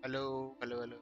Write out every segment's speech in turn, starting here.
Hello hello hello.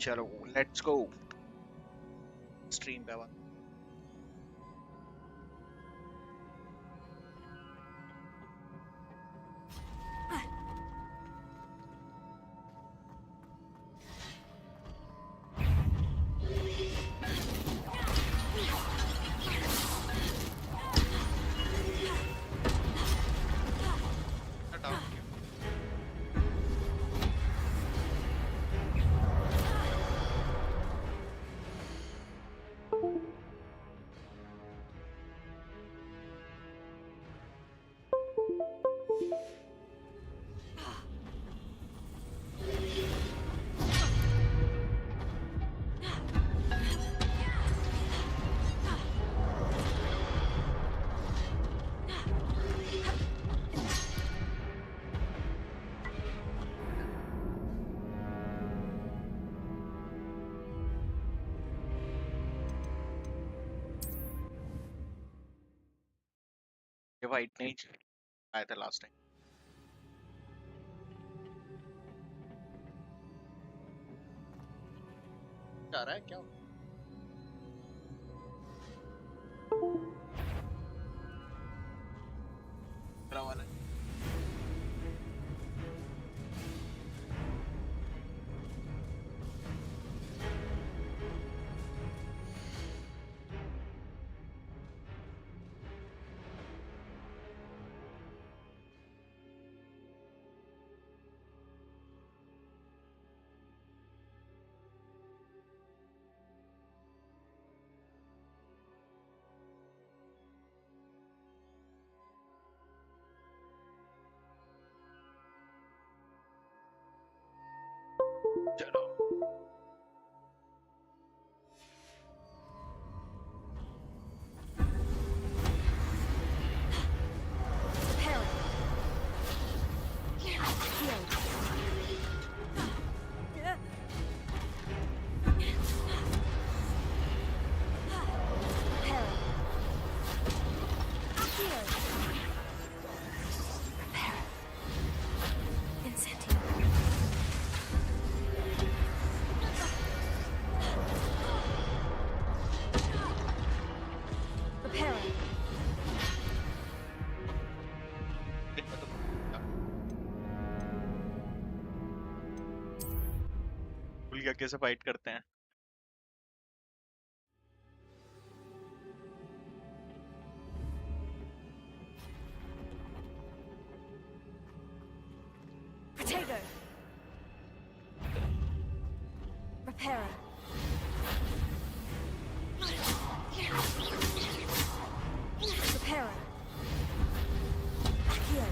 चलो let's go stream पे। ये वाइट नहीं आया था लास्ट टाइम। क्या रहा है क्या वाला है? चलो भूल गया कैसे फाइट करते हैं। Repairer. Repairer. Accio.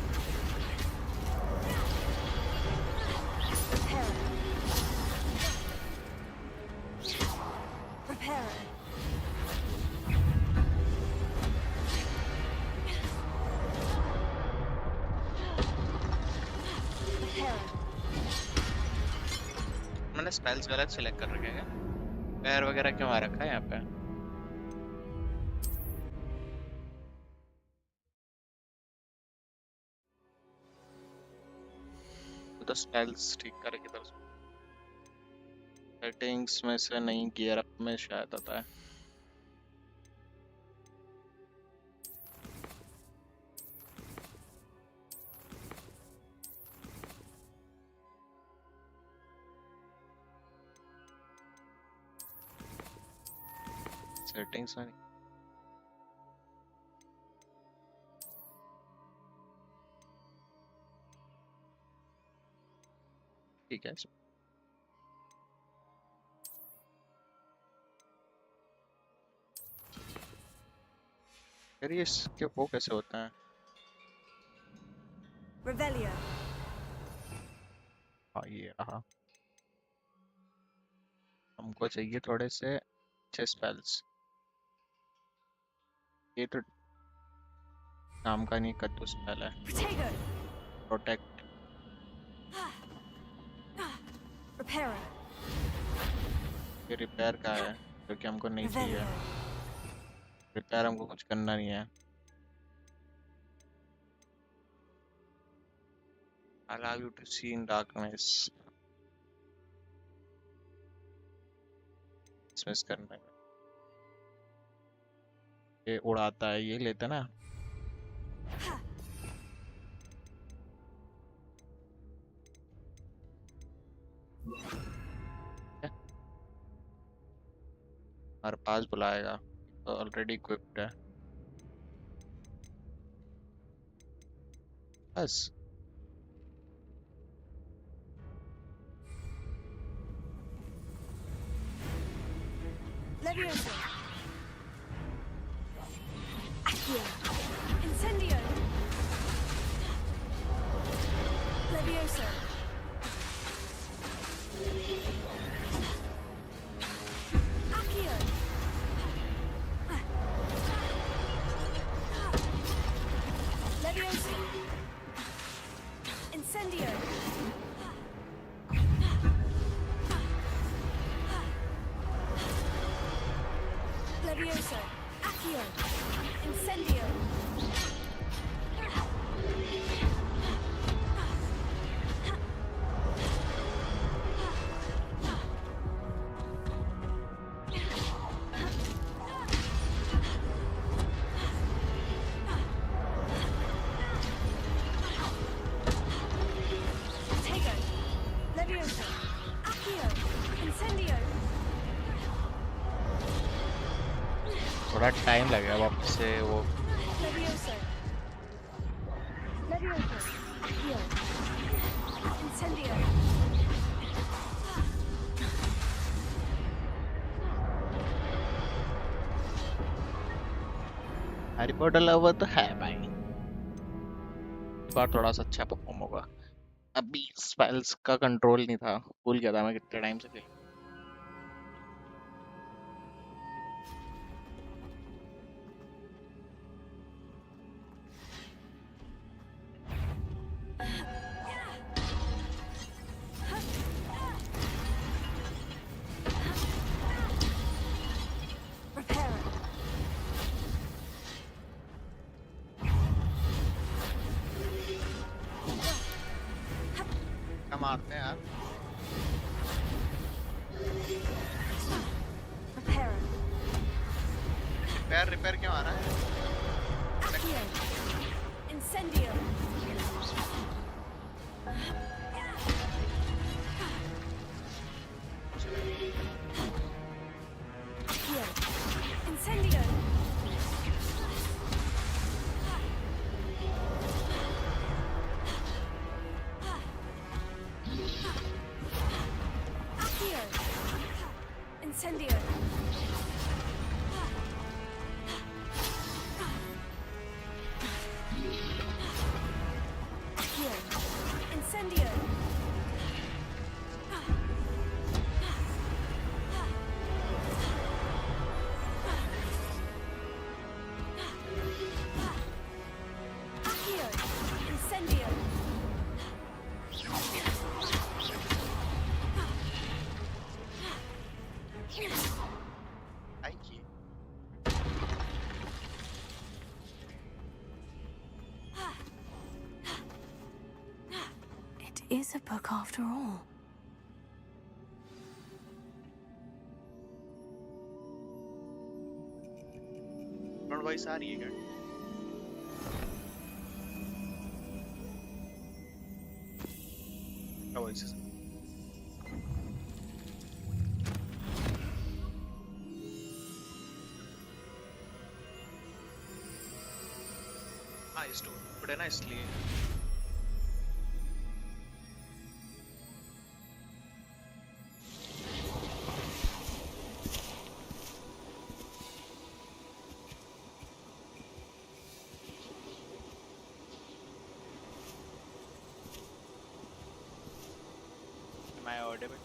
Repairer. Repairer. Repairer. मैंने स्पेल्स गलत सिलेक्ट कर रखे हैं। पैर वगैरह क्यों आ रखा है यहाँ पे? तो स्पेल्स ठीक करे किधर से? सेटिंग्स में से नहीं, गियर अप में शायद आता है। सेटिंग्स में नहीं। ठीक है। फिर ये इसके वो कैसे होता है? Revelio. हाँ ये रहा। हमको चाहिए थोड़े से अच्छे स्पेल्स। ये तो नाम का नहीं, कद्दू स्पेल है। Protego. प्रोटेक्ट। Repairer. ये रिपेयर का है जो कि हमको नहीं चाहिए। Revelio. रिपेयर हमको कुछ करना नहीं है। Allow you to see in darkness। Dismiss करना है। ये उड़ाता है, ये लेते ना। हमारे पास बुलाएगा तो ऑलरेडी इक्विप्ड है। बस Levioso. Accio. Incendio. Levioso. Accio. Levioso. Incendio. Levioso. Accio. Incendio. Protego. Levioso. Accio. Incendio. थोड़ा टाइम लगेगा वापस से वो। Levioso. Levioso. Accio. Incendio. Harry Potter lover तो है भाई। इस बार थोड़ा सा अच्छा परफॉर्म होगा। अभी स्पेल्स का कंट्रोल नहीं था, भूल गया था मैं कितने टाइम से खेल। Repairer. क्या मारते हैं यार? Repairer. रिपेयर क्यों आ रहा है? Accio. Incendio. Accio. Incendio. Accio. Incendio. Accio. Incendio. Accio. Incendio. आई की It is a book after all. Front voice आ रही है क्या क्या वॉइस हाँ इस टूर बड़े ना इसलिए मैं ऑडिबल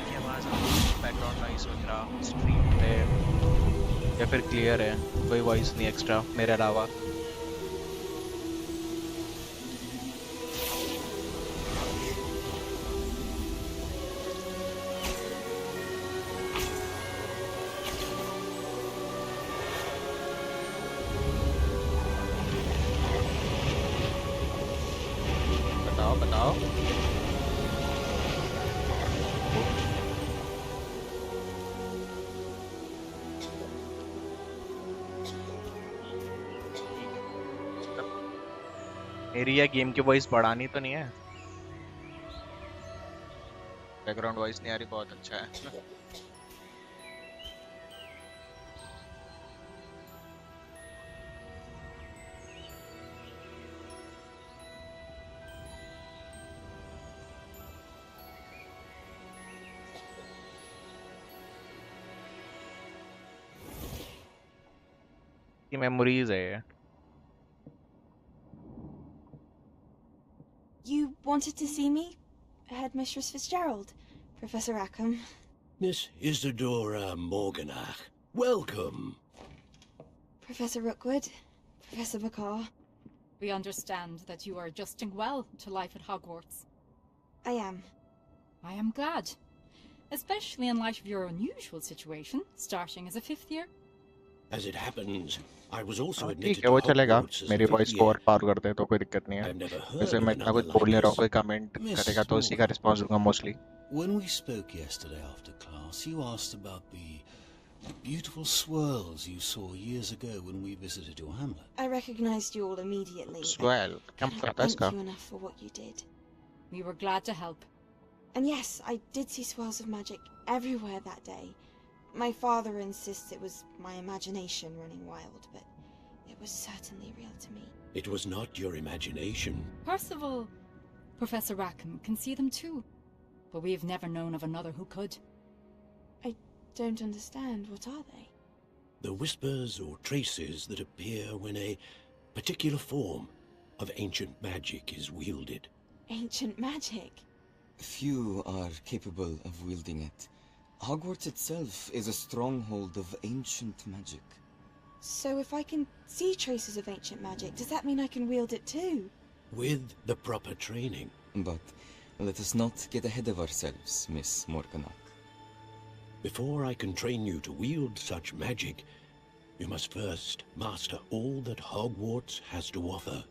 बैकग्राउंड नॉइस वगैरह स्ट्रीम पे या फिर क्लियर है कोई वॉइस नहीं एक्स्ट्रा मेरे अलावा बताओ बताओ मेरी या गेम की वॉइस बढ़ानी तो नहीं है बैकग्राउंड वॉइस नहीं आ रही बहुत अच्छा है ये मेमोरीज है ये You wanted to see me, Headmistress Fitzgerald, Professor Rackham. Miss Isadora Morganach, welcome. Professor Rookwood, Professor Bakar. We understand that you are adjusting well to life at Hogwarts. I am. I am glad, especially in light of your unusual situation, starting as a 5th year. As it happens, I was also ठीक admitted है to वो चलेगा Hogwarts as मेरी a voice 5th को year. और पार कर दे तो कोई दिक्कत नहीं है I've never heard वैसे of मैं इतना another कुछ बोल like नहीं रहा हूँ this. कोई कमेंट Miss करेगा तो उसी का Morgan. रिस्पॉन्स दूंगा mostly When we spoke yesterday after class, you asked about the beautiful swirls you saw years ago when we visited your hamlet. I recognized you all immediately. Swell क्या I मतलब cannot था thank इसका you enough for what you did. We were glad to help. And yes, I did see swirls of magic everywhere that day. My father insists it was my imagination running wild, but it was certainly real to me. It was not your imagination. Percival, Professor Rackham can see them too, but we have never known of another who could. I don't understand. What are they? The whispers or traces that appear when a particular form of ancient magic is wielded. Ancient magic? Few are capable of wielding it. Hogwarts itself is a stronghold of ancient magic. So if I can see traces of ancient magic, does that mean I can wield it too? With the proper training. But let us not get ahead of ourselves, Miss Morganach. Before I can train you to wield such magic, you must first master all that Hogwarts has to offer.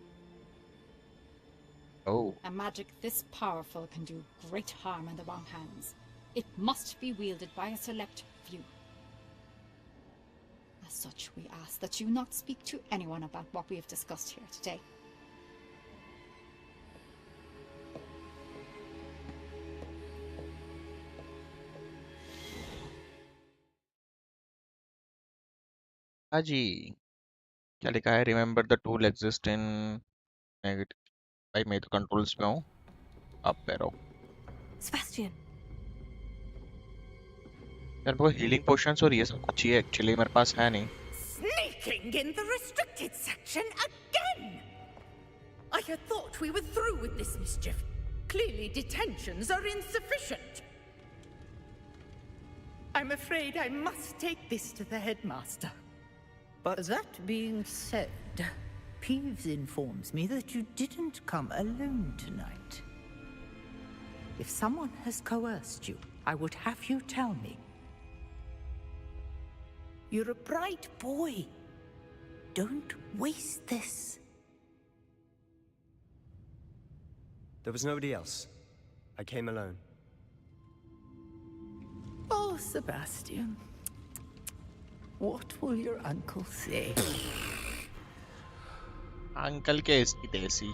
Oh A magic this powerful can do great harm in the wrong hands. It must be wielded by a select few. As such, we ask that you not speak to anyone about what we have discussed here today. हाँ जी, क्या लिखा है? Remember the tool exist in negative. भाई मैं तो controls पे हूँ, आप पे रहो। Sebastian, यार मेरे को हीलिंग पोशंस और ये सब कुछ चाहिए, एक्चुअली मेरे पास है नहीं। Sneaking in the restricted section again! I had thought we were through with this mischief. Clearly detentions are insufficient. I'm afraid I must take this to the headmaster. But that being said, Peeves informs me that you didn't come alone tonight. If someone has coerced you, I would have you tell me. You're a bright boy. Don't waste this. There was nobody else. I came alone. Oh, Sebastian. What will your uncle say? Uncle के इसकी देसी।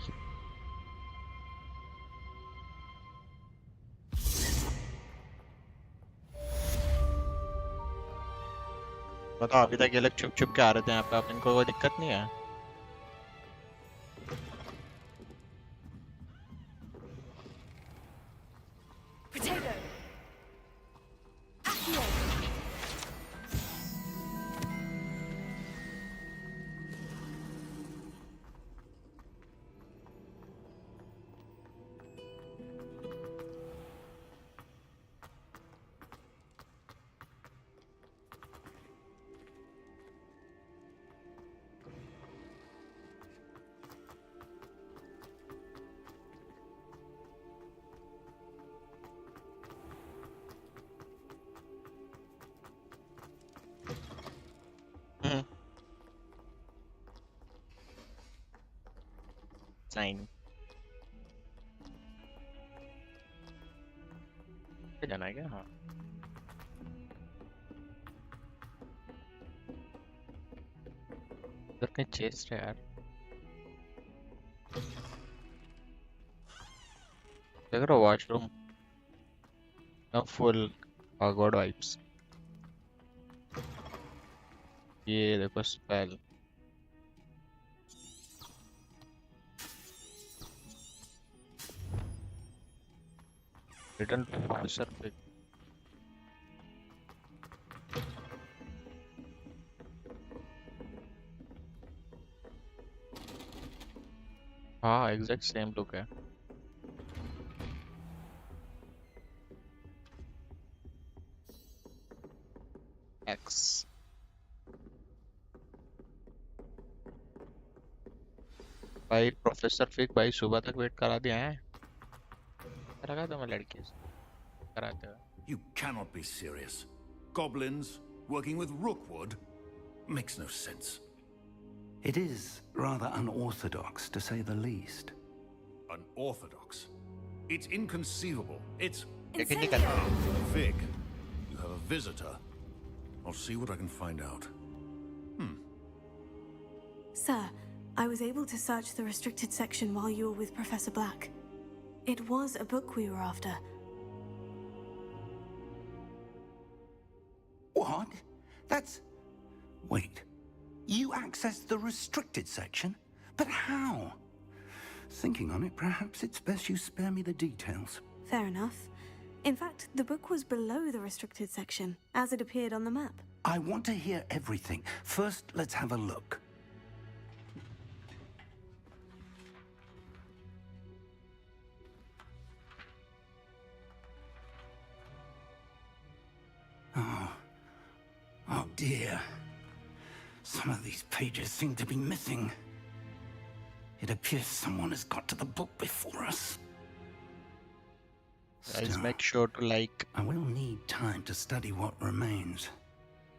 बताओ, अभी तक ये लोग छुप छुप के आ रहे थे यहाँ पे, आप इनको कोई दिक्कत नहीं है? potato. Accio. साइन जाना है क्या? हाँ, इधर कहीं चेस्ट है यार। देख रहा हो वॉशरूम फुल हॉगवर्ड वाइब्स। ये देखो स्पेल, रिटर्न टू प्रोफेसर पे। हाँ एग्जैक्ट सेम लुक है। एक्स भाई प्रोफेसर फिक भाई सुबह तक वेट करा दिया है। रखा तो मैं लड़की से कराते हुए। You cannot be serious. Goblins working with Rookwood makes no sense. It is rather unorthodox, to say the least. Unorthodox. It's inconceivable. It's लेकिन नहीं करता। Fig. You have a visitor. I'll see what I can find out. Sir, I was able to search the restricted section while you were with Professor Black. It was a book we were after. What? That's... Wait. You accessed the restricted section? But how? Thinking on it, perhaps it's best you spare me the details. Fair enough. In fact, the book was below the restricted section, as it appeared on the map. I want to hear everything. First, let's have a look. Oh dear. Some of these pages seem to be missing. It appears someone has got to the book before us. Guys, Still, make sure to like. I will need time to study what remains.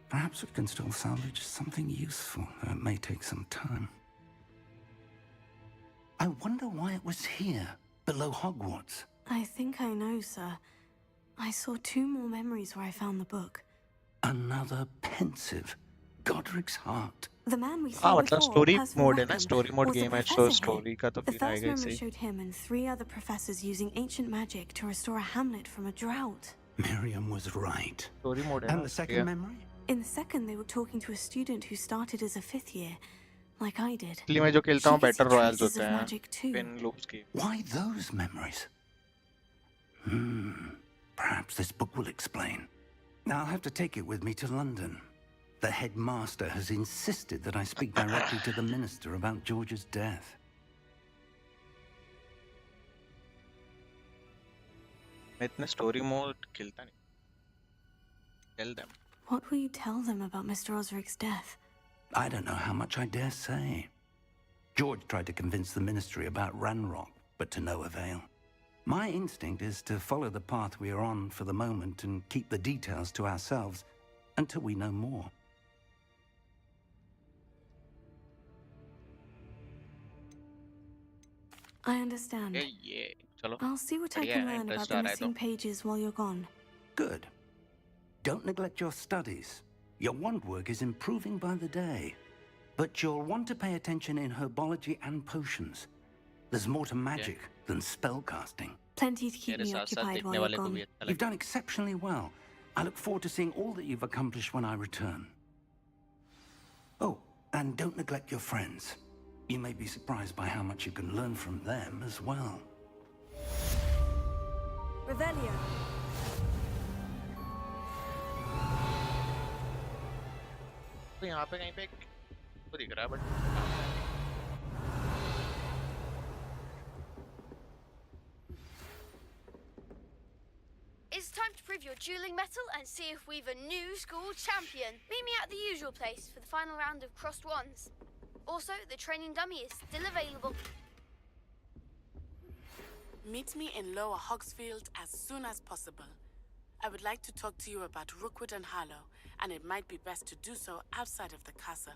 Perhaps we can still salvage something useful, though it may take some time. I wonder why it was here, below Hogwarts. I think I know, sir. I saw 2 more memories where I found the book. Another pensive. Godric's heart. The man we हाँ saw मतलब before, story Percival mode है ना, Rackham, story mode was a game है, तो professor here. Story का तो The feel first आएगा memory इसे। showed him and 3 other professors using ancient magic to restore a hamlet from a drought. Miriam was right. Story mode है And ना the उसके। second memory? In the second, they were talking to a student who started as a 5th year, like I did. इसलिए मैं जो खेलता She हूँ could see battle Royals traces होते of हैं magic too. पिन लूप्स की. Why those memories? Perhaps this book will explain. Now I'll have to take it with me to London. The headmaster has insisted that I speak directly to the minister about George's death. मैं इतने story mode खेलता नहीं. Tell them. What will you tell them about Mr. Osric's death? I don't know how much I dare say. George tried to convince the ministry about Ranrock, but to no avail. My instinct is to follow the path we are on for the moment and keep the details to ourselves until we know more. I understand. Yeah. चलो. I'll see what I बढ़िया can है, learn about interest the आ रहा है तो. missing pages while you're gone. Good. Don't neglect your studies. Your wand work is improving by the day. But you'll want to pay attention in herbology and potions. There's more to magic than spellcasting. Plenty to keep मेरे me साथ साथ occupied while देखने you're वाले को भी gone. अच्छा You've लगता done exceptionally well. I look forward to seeing all that you've accomplished when I return. Oh, and don't neglect your friends. You may be surprised by how much you can learn from them as well. Revelio. तो यहाँ पे कहीं पे तो दिख रहा है but It's time to prove your dueling mettle and see if we've a new school champion. Meet me at the usual place for the final round of crossed wands. Also, the training dummy is still available. Meet me in Lower Hogsfield as soon as possible. I would like to talk to you about Rookwood and Harlow, and it might be best to do so outside of the castle.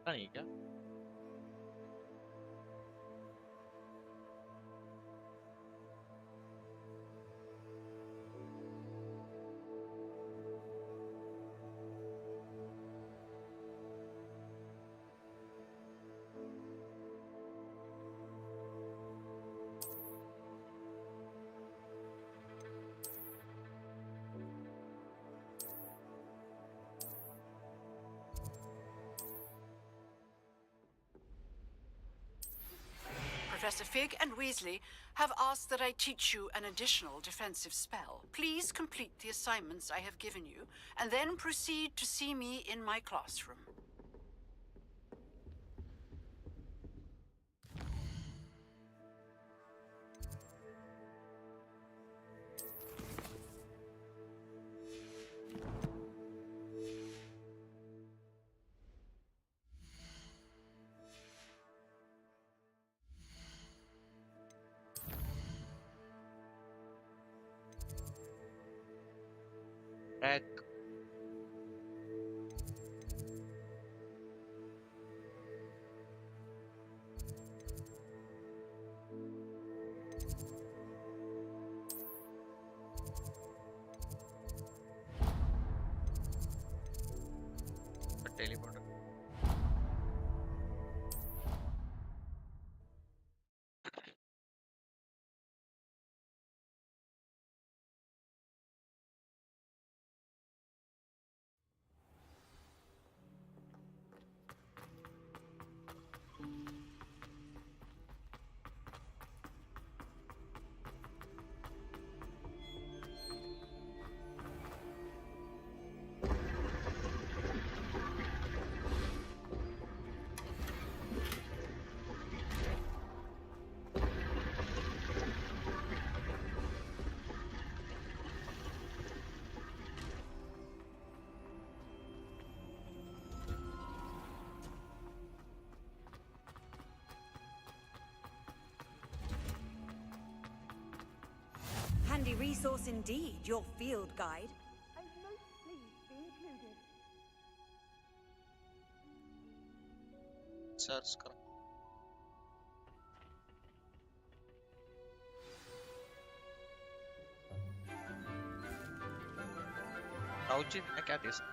नहीं क्या Professor Fig and Weasley have asked that I teach you an additional defensive spell. Please complete the assignments I have given you, and then proceed to see me in my classroom. back teleporter handy resource indeed, your field guide. I'm most pleased to be included. Search करो. राउची मैं क्या दे सकता?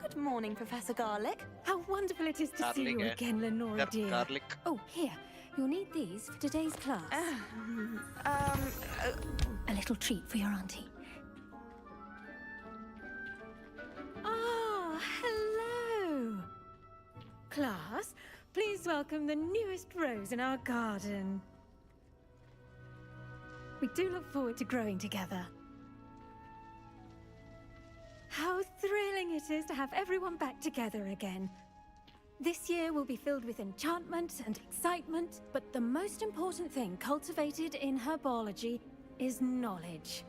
Good morning, Professor Garlic. How wonderful it is to see Garlic you है. again, Lenora dear. Garlic. Oh, here. You'll need these for today's class. A little treat for your auntie. Ah, hello. Class, please welcome the newest rose in our garden. We do look forward to growing together. How thrilling it is to have everyone back together again. This year will be filled with enchantment and excitement, but the most important thing cultivated in herbology is knowledge.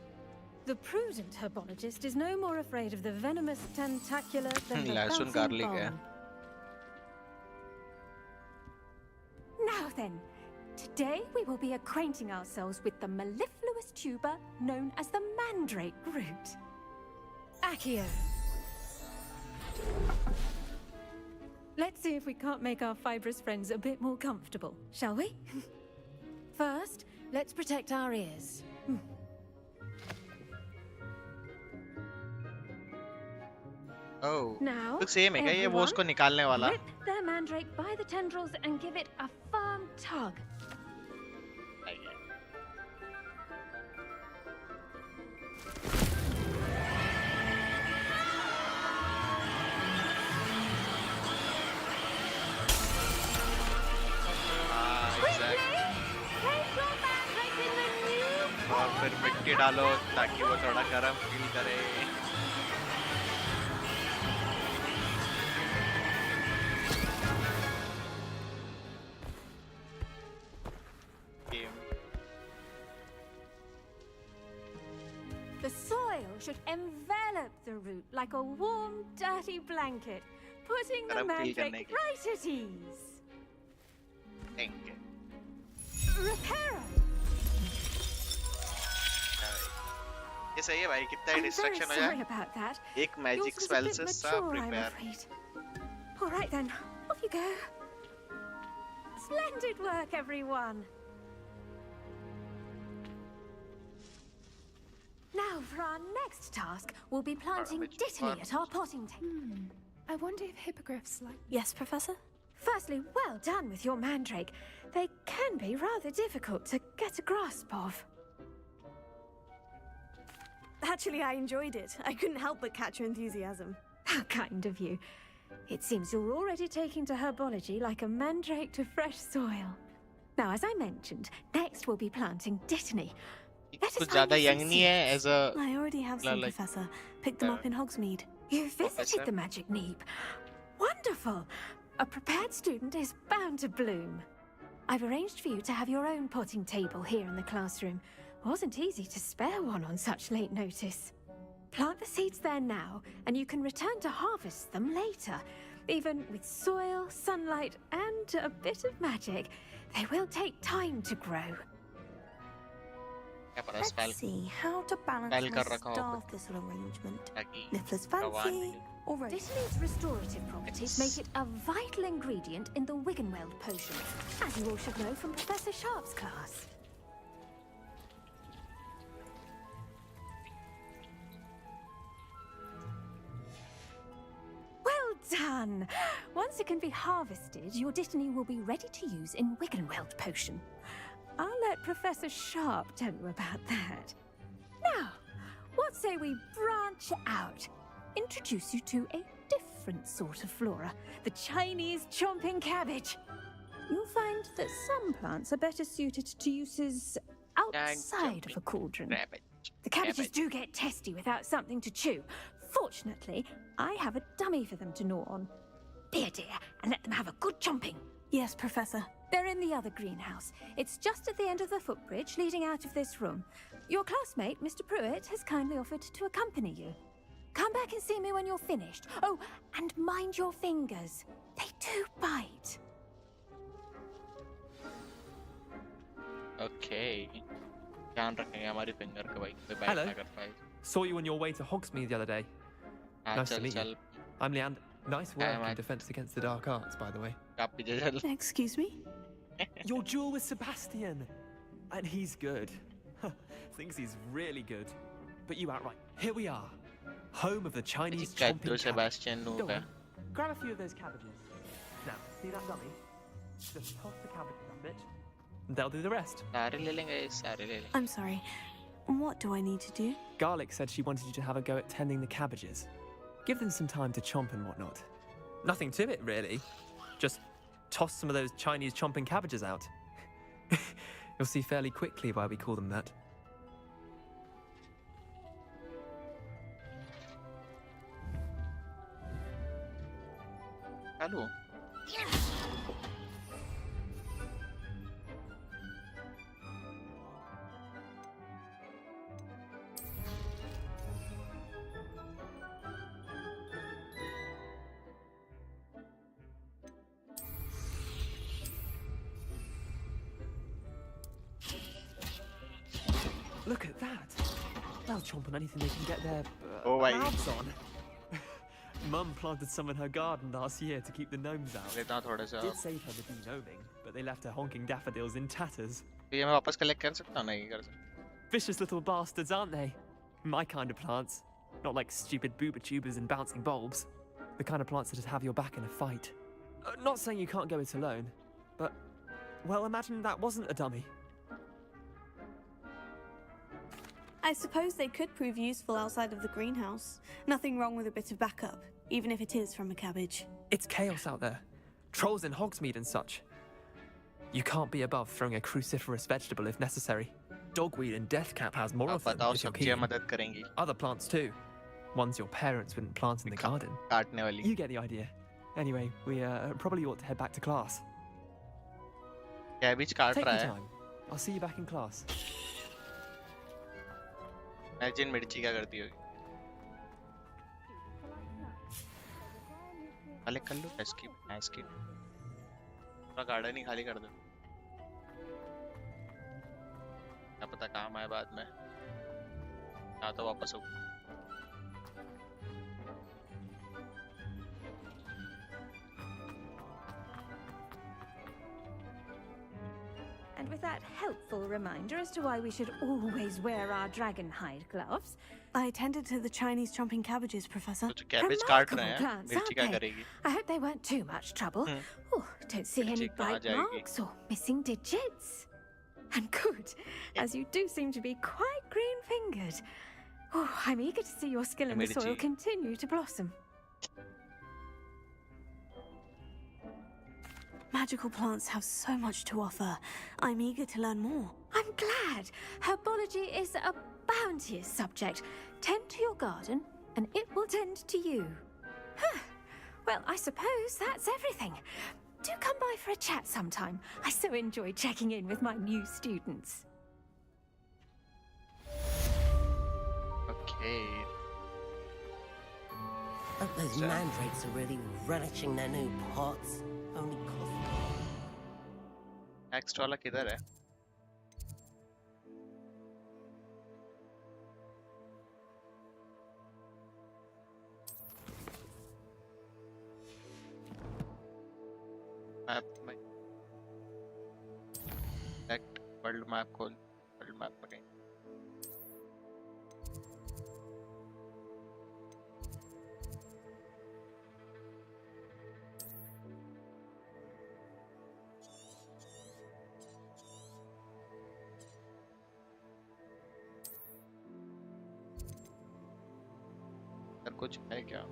The prudent herbologist is no more afraid of the venomous tentacula than the लहसुन bouncing garlic है. bomb. Now then, today we will be acquainting ourselves with the mellifluous tuber known as the mandrake root. Accio. Let's see if we can't make our fibrous friends a bit more comfortable, shall we? First, let's protect our ears. Oh. Now, तो same है क्या ये वो उसको निकालने वाला? Rip their mandrake by the tendrils and give it a firm tug. और फिर मिट्टी डालो ताकि वो थोड़ा गर्म फील करे. The soil should envelop the root like a warm, dirty blanket, putting the गर्म फील mandrake करने के. right at ease. Thank you. Reparo! ये सही है भाई कितना ही I'm very डिस्ट्रैक्शन हो sorry जाए. about that. एक magic Yours was a spell bit से mature, सब I'm prepare. afraid. All right then, off you go. Splendid work, everyone. Now, for our next task, we'll be planting dittany at our potting table. I wonder if hippogriffs like... Yes, Professor? Firstly, well done with your mandrake. They can be rather difficult to get a grasp of. Actually, I enjoyed it. I couldn't help but catch your enthusiasm. How kind of you. It seems you're already taking to herbology like a mandrake to fresh soil. Now, as I mentioned, next we'll be planting dittany. कुछ ज़्यादा young नहीं है as a. I already have some, Professor. Picked them up in Hogsmeade. You visited the Magic Neep. Wonderful! A prepared student is bound to bloom. I've arranged for you to have your own potting table here in the classroom. Wasn't easy to spare one on such late notice. Plant the seeds there now, and you can return to harvest them later. Even with soil, sunlight, and a bit of magic, they will take time to grow. Let's see how to balance my star thistle arrangement. Niffler's fancy, or rose. Dittany's restorative properties make it a vital ingredient in the Wiggenweld potion, as you all should know from Professor Sharp's class. Well done! Once it can be harvested, your dittany will be ready to use in Wiggenweld potion. I'll let Professor Sharp tell you about that. Now, what say we branch out? Introduce you to a different sort of flora, the Chinese chomping cabbage. You'll find that some plants are better suited to uses outside of a cauldron. The cabbages do get testy without something to chew. Fortunately, I have a dummy for them to gnaw on. Be a dear and let them have a good chomping. Yes, Professor. They're in the other greenhouse. It's just at the end of the footbridge leading out of this room. Your classmate, Mr. Pruitt, has kindly offered to accompany you. Come back and see me when you're finished. Oh, and mind your fingers. They do bite. Okay. ध्यान रखेंगे हमारी finger का भाई कोई back Hello. ना कर पाए. Saw you on your way to Hogsmeade the other day. हाँ Nice to चल meet चल. you. I'm Leander. Nice work man. in Defense Against the Dark Arts, by the way. आप पीछे चल. Excuse me? Your duel with Sebastian. And he's good. Thinks he's really good. But you outright. Here we are. Home of the Chinese chomping तो Sebastian Go noob है. on. Grab a few of those cabbages. Now, see that dummy? Just toss the cabbages up it. They'll do the rest. सारे ले लेंगे सारे ले लेंगे. I'm sorry. What do I need to do? Garlic said she wanted you to have a go at tending the cabbages. Give them some time to chomp and whatnot. Nothing to it, really. Just toss some of those Chinese chomping cabbages out. You'll see fairly quickly why we call them that. Hello. Look at that. They'll chomp on anything they can get their mouths on. Mum planted some in her garden last year to keep the gnomes out. Did save her the de-gnoming, but they left her honking daffodils in tatters. ये मैं वापस collect कर सकता हूँ नहीं कर सकता. Vicious little bastards, aren't they? My kind of plants. Not like stupid booba tubers and bouncing bulbs. The kind of plants that'd have your back in a fight. Not saying you can't go it alone, but, well, imagine that wasn't a dummy. I suppose they could prove useful outside of the greenhouse. Nothing wrong with a bit of backup, even if it is from a cabbage. It's chaos out there. Trolls in Hogsmeade and such. You can't be above throwing a cruciferous vegetable if necessary. Dogweed and deathcap has more of them if you're keen. Other plants too. Ones your parents wouldn't plant in the garden. You get the idea. Anyway, we probably ought to head back to class. Cabbage काट Take रहा your है. time. I'll see you back in class. Imagine मिर्ची क्या करती होगी. Collect कर लो escape. पूरा garden ही खाली कर दो. क्या पता काम आए बाद में. या तो वापस हो. And with that helpful reminder as to why we should always wear our dragon hide gloves. I attended to the Chinese chomping cabbages, Professor. Cabbage काट Remarkable रहे हैं. plants, मिर्ची aren't क्या they? करेगी? I hope they weren't too much trouble. Oh, don't see any मिर्ची कहाँ bite जाएगी? marks or missing digits. And good, as you do seem to be quite green-fingered. Oh, I'm eager to see your skill in the soil मिर्ची. continue to blossom. Magical plants have so much to offer. I'm eager to learn more. I'm glad. Herbology is a bounteous subject. Tend to your garden, and it will tend to you. Huh. Well, I suppose that's everything. Do come by for a chat sometime. I so enjoy checking in with my new students. Okay. Hope those mandrakes are really relishing their new pots. Only cost. Next वाला किधर है? Map में. Select world map खोल. World map में कहीं. अंदर कुछ है क्या?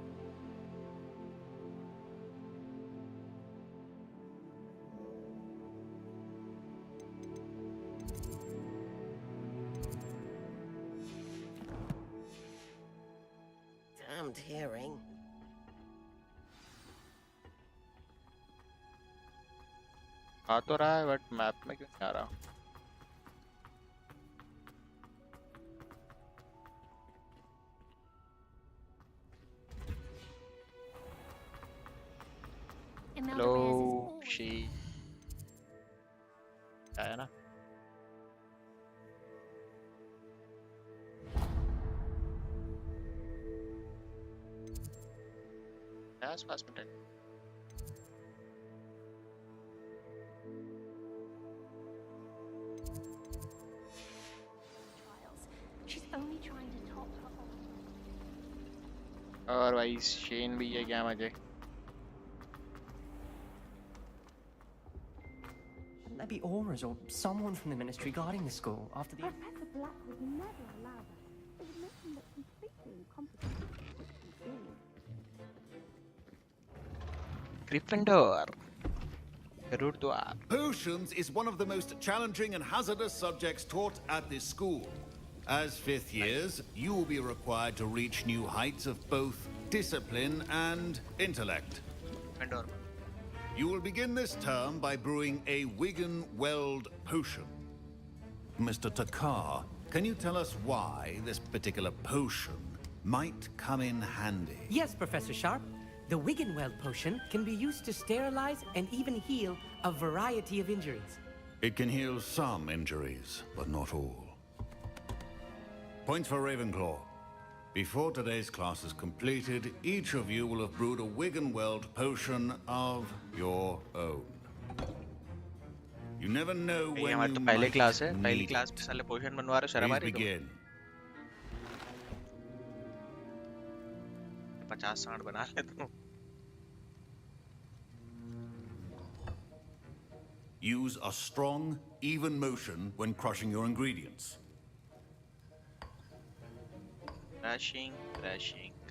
Damned hearing. आ तो रहा है बट मैप में क्यों नहीं आ रहा? Hello, she. आया ना? आसपास में She's only trying to top her own. और भाई शेन भी है क्या मजे Maybe Aura's or someone from the ministry guarding the school after the... Professor Black would never allow that. It would make him look completely incompetent. Gryffindor. Gurudwar. Potions is one of the most challenging and hazardous subjects taught at this school. As fifth years, you will be required to reach new heights of both discipline and intellect. Gryffindor. You will begin this term by brewing a Wigan-Weld potion. Mr. Takar, can you tell us why this particular potion might come in handy? Yes, Professor Sharp. The Wigan-Weld potion can be used to sterilize and even heal a variety of injuries. It can heal some injuries, but not all. Points for Ravenclaw. Before today's class is completed, each of you will have brewed a Wigan-Weld potion of your own. You never know when you might need it. Please begin. 50-60 बना ले तू. Use a strong, even motion when crushing your ingredients. Crashing.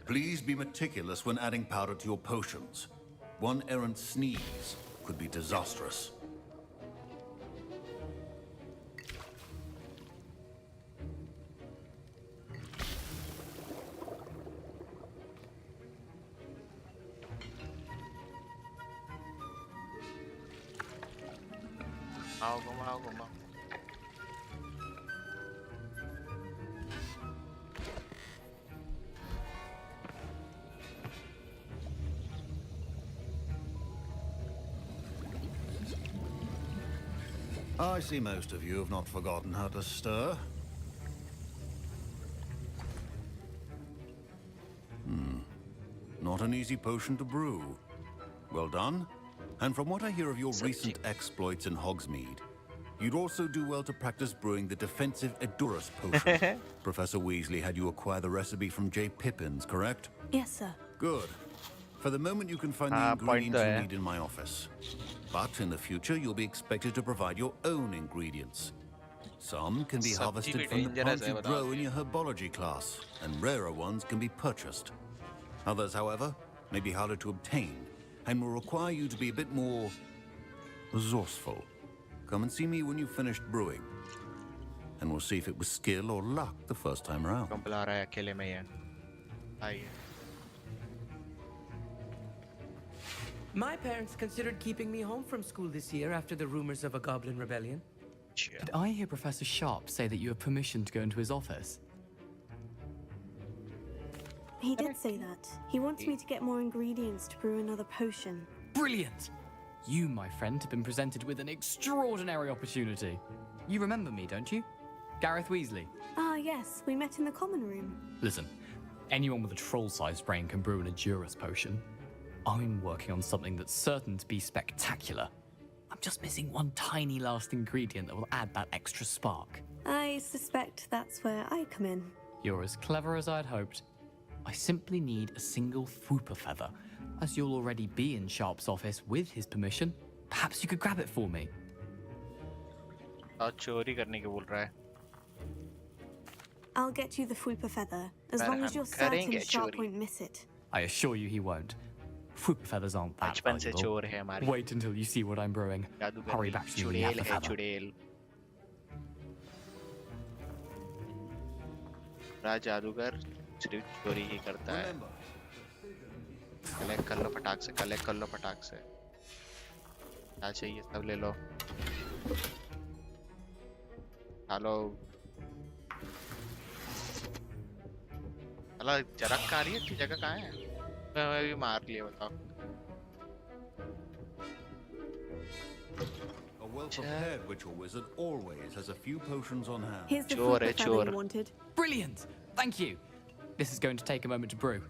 Please be meticulous when adding powder to your potions. One errant sneeze could be disastrous. Guma. I see most of you have not forgotten how to stir. Not an easy potion to brew. Well done. And from what I hear of your recent exploits in Hogsmeade, you'd also do well to practice brewing the defensive Edurus potion. Professor Weasley had you acquire the recipe from J. Pippin's, correct? Yes, sir. Good. For the moment, you can find the ingredients you need in my office. But in the future, you'll be expected to provide your own ingredients. Some can be harvested from the plants you grow in your herbology class, and rarer ones can be purchased. Others, however, may be harder to obtain, and will require you to be a bit more resourceful. Come and see me when you've finished brewing, and we'll see if it was skill or luck the first time around. My parents considered keeping me home from school this year after the rumors of a goblin rebellion. Did I hear Professor Sharp say that you have permission to go into his office? He did say that. He wants me to get more ingredients to brew another potion. Brilliant! You, my friend, have been presented with an extraordinary opportunity. You remember me, don't you? Gareth Weasley. Ah, yes. We met in the common room. Listen, anyone with a troll-sized brain can brew an Edurus potion. I'm working on something that's certain to be spectacular. I'm just missing one tiny last ingredient that will add that extra spark. I suspect that's where I come in. You're as clever as I'd hoped. I simply need a single Fwooper feather. As you'll already be in Sharp's office with his permission, perhaps you could grab it for me. चोरी करने के बोल रहा है. I'll get you the Fwooper feather, as long as you're certain Sharp won't miss it. I assure you he won't. Fwooper feathers aren't that valuable. Wait until you see what I'm brewing. Hurry back to me when you have the feather. जादूगर सिर्फ चोरी ही करता है. Collect कर लो फटाक से. क्या चाहिए सब ले लो. हेलो. अला जरक का रही है की जगह कहाँ है? मैं भी मार लिया बताओ. A well-prepared ritual wizard always has a few potions on hand. Here's the Fwooper feather you wanted. Brilliant! Thank you. This is going to take a moment to brew.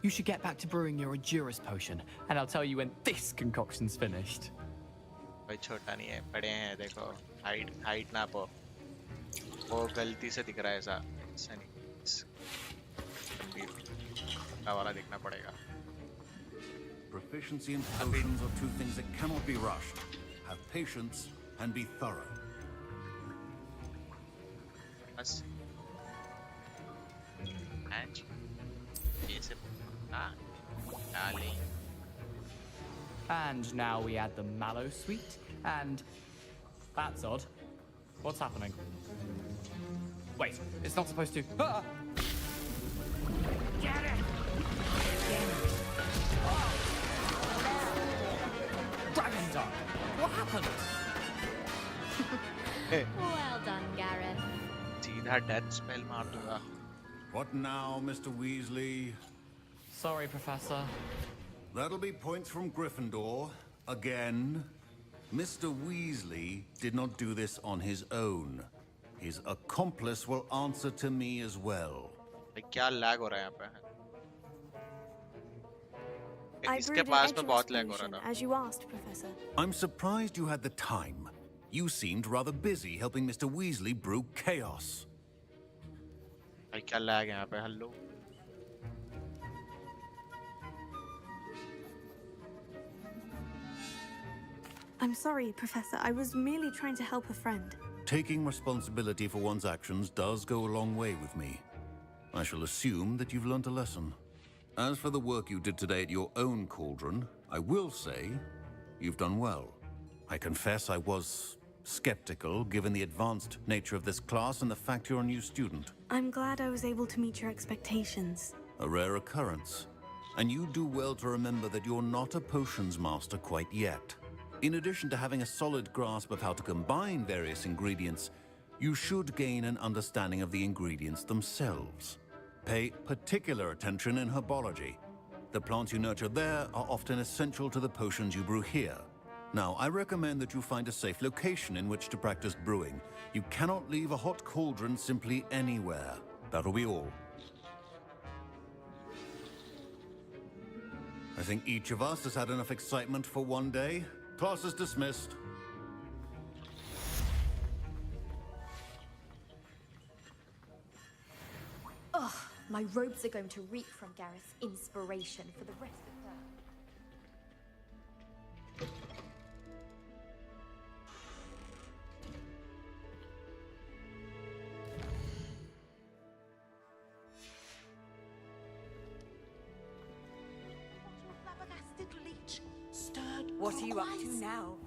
You should get back to brewing your Endurance potion, and I'll tell you when this concoction's finished. भाई छोटा नहीं है, बड़े हैं देखो, height ना पो, वो गलती से दिख रहा है ऐसा नहीं, वाला देखना पड़ेगा. Proficiency and potions are two things that cannot be rushed. Have patience and be thorough. बस. And ये सब darling. And now we add the mallow sweet, and that's odd. What's happening? Wait, it's not supposed to. Ah! Get it! Oh! Dragon Dog! What happened? Well done, Gareth. सीधा death spell मार दूंगा. What now, Mr. Weasley? Sorry, Professor. That'll be points from Gryffindor. Again. Mr. Weasley did not do this on his own. His accomplice will answer to me as well. क्या lag हो रहा है यहाँ पे? I brewed an Edger's potion, as you asked, Professor. I'm surprised you had the time. You seemed rather busy helping Mr. Weasley brew chaos. क्या lag है यहाँ पे? Hello. I'm sorry, Professor. I was merely trying to help a friend. Taking responsibility for one's actions does go a long way with me. I shall assume that you've learnt a lesson. As for the work you did today at your own cauldron, I will say you've done well. I confess I was skeptical given the advanced nature of this class and the fact you're a new student. I'm glad I was able to meet your expectations. A rare occurrence. And you do well to remember that you're not a potions master quite yet. In addition to having a solid grasp of how to combine various ingredients, you should gain an understanding of the ingredients themselves. Pay particular attention in herbology. The plants you nurture there are often essential to the potions you brew here. Now, I recommend that you find a safe location in which to practice brewing. You cannot leave a hot cauldron simply anywhere. That'll be all. I think each of us has had enough excitement for one day. Class is dismissed. Ugh, my robes are going to reek from Gareth's inspiration for the rest of the... What are you up to now?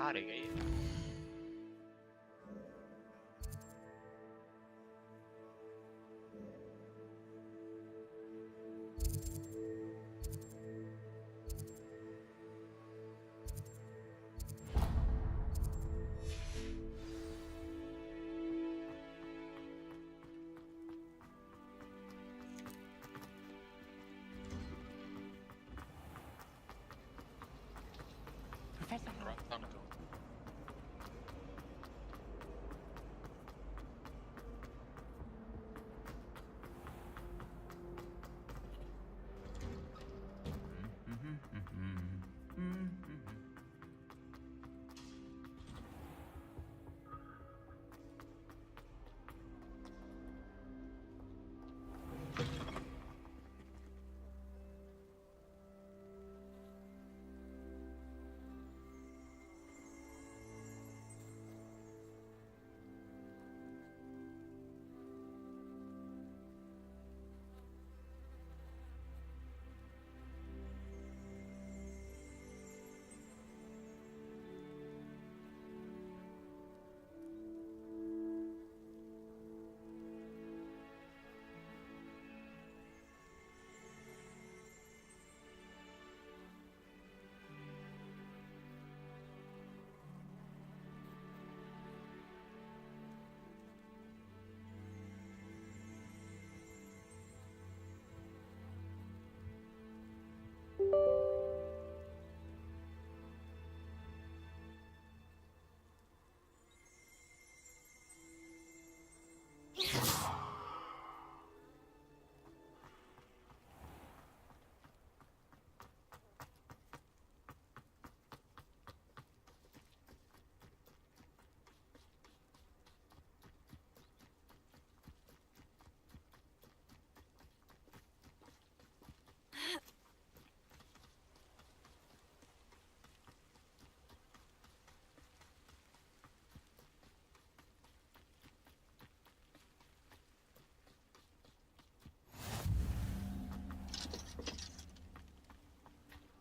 हारेगा ये।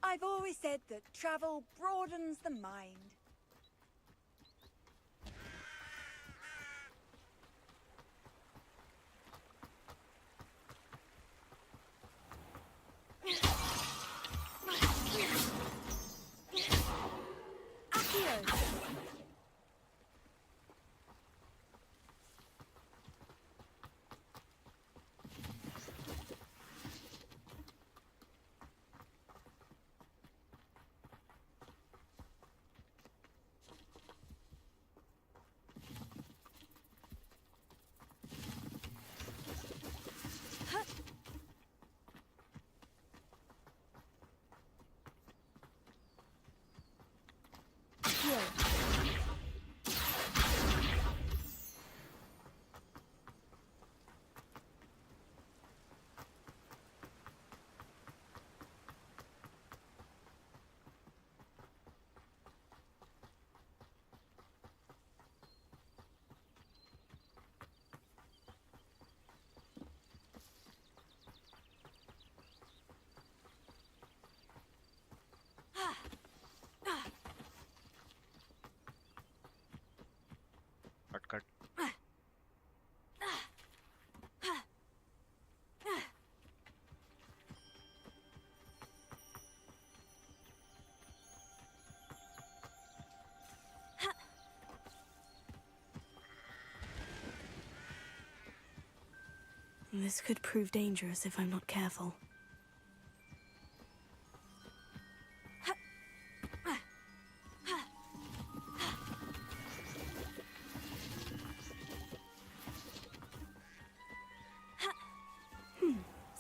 I've always said that travel broadens the mind. Cut. This could prove dangerous if I'm not careful.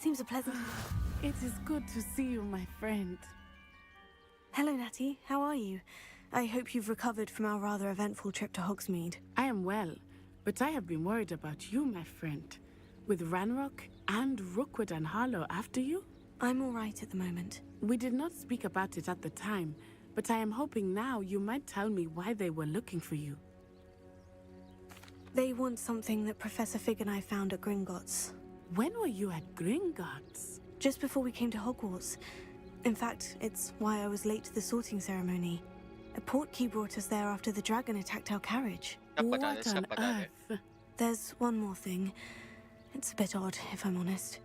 Seems a pleasant... It is good to see you, my friend. Hello, Natty. How are you? I hope you've recovered from our rather eventful trip to Hogsmeade. I am well, but I have been worried about you, my friend. With Ranrock and Rookwood and Harlow after you? I'm all right at the moment. We did not speak about it at the time, but I am hoping now you might tell me why they were looking for you. They want something that Professor Fig and I found at Gringotts. When were you at Gringotts? Just before we came to Hogwarts. In fact, it's why I was late to the sorting ceremony. A portkey brought us there after the dragon attacked our carriage. What on earth? There's one more thing. It's a bit odd, if I'm honest.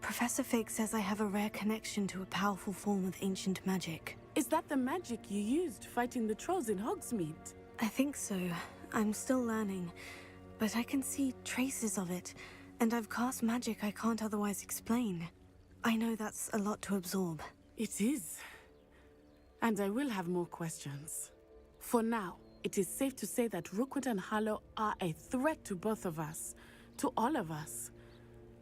Professor Fig says I have a rare connection to a powerful form of ancient magic. Is that the magic you used fighting the trolls in Hogsmeade? I think so. I'm still learning, but I can see traces of it, and I've cast magic I can't otherwise explain. I know that's a lot to absorb. It is. And I will have more questions. For now, it is safe to say that Rookwood and Harlow are a threat to both of us, to all of us.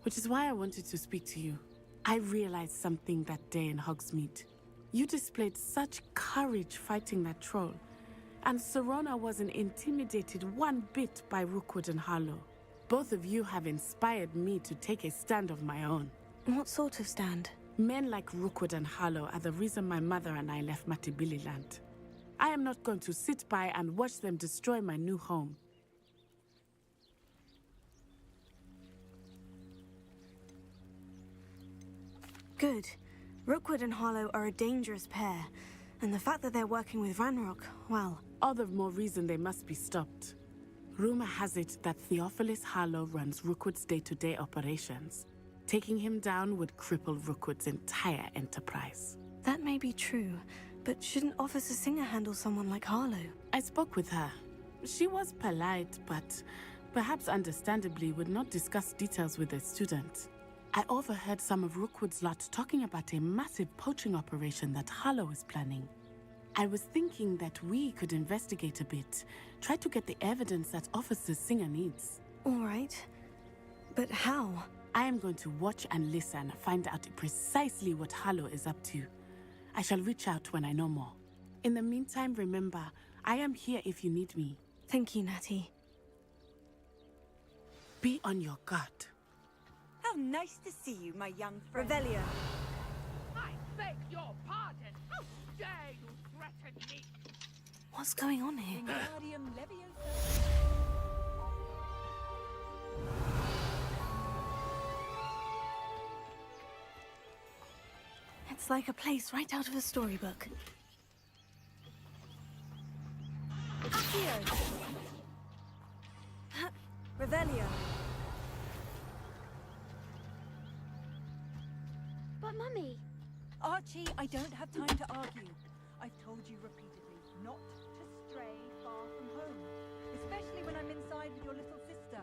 Which is why I wanted to speak to you. I realized something that day in Hogsmeade. You displayed such courage fighting that troll, and Serona wasn't intimidated one bit by Rookwood and Harlow. Both of you have inspired me to take a stand of my own. What sort of stand? Men like Rookwood and Harlow are the reason my mother and I left Matabeleland. I am not going to sit by and watch them destroy my new home. Good. Rookwood and Harlow are a dangerous pair, and the fact that they're working with Ranrock, well... All the more reason they must be stopped. Rumor has it that Theophilus Harlow runs Rookwood's day-to-day operations. Taking him down would cripple Rookwood's entire enterprise. That may be true, but shouldn't Officer Singer handle someone like Harlow? I spoke with her. She was polite, but perhaps understandably would not discuss details with a student. I overheard some of Rookwood's lot talking about a massive poaching operation that Harlow is planning. I was thinking that we could investigate a bit, try to get the evidence that Officer Singer needs. All right. But how? I am going to watch and listen, find out precisely what Harlow is up to. I shall reach out when I know more. In the meantime, remember, I am here if you need me. Thank you, Natty. Be on your guard. How nice to see you, my young friend. Revelio. I beg your pardon. How dare you threaten me? What's going on here? It's like a place right out of a storybook. Accio. Revelio. But Mummy... Archie, I don't have time to argue. I've told you repeatedly not to stray far from home. Especially when I'm inside with your little sister.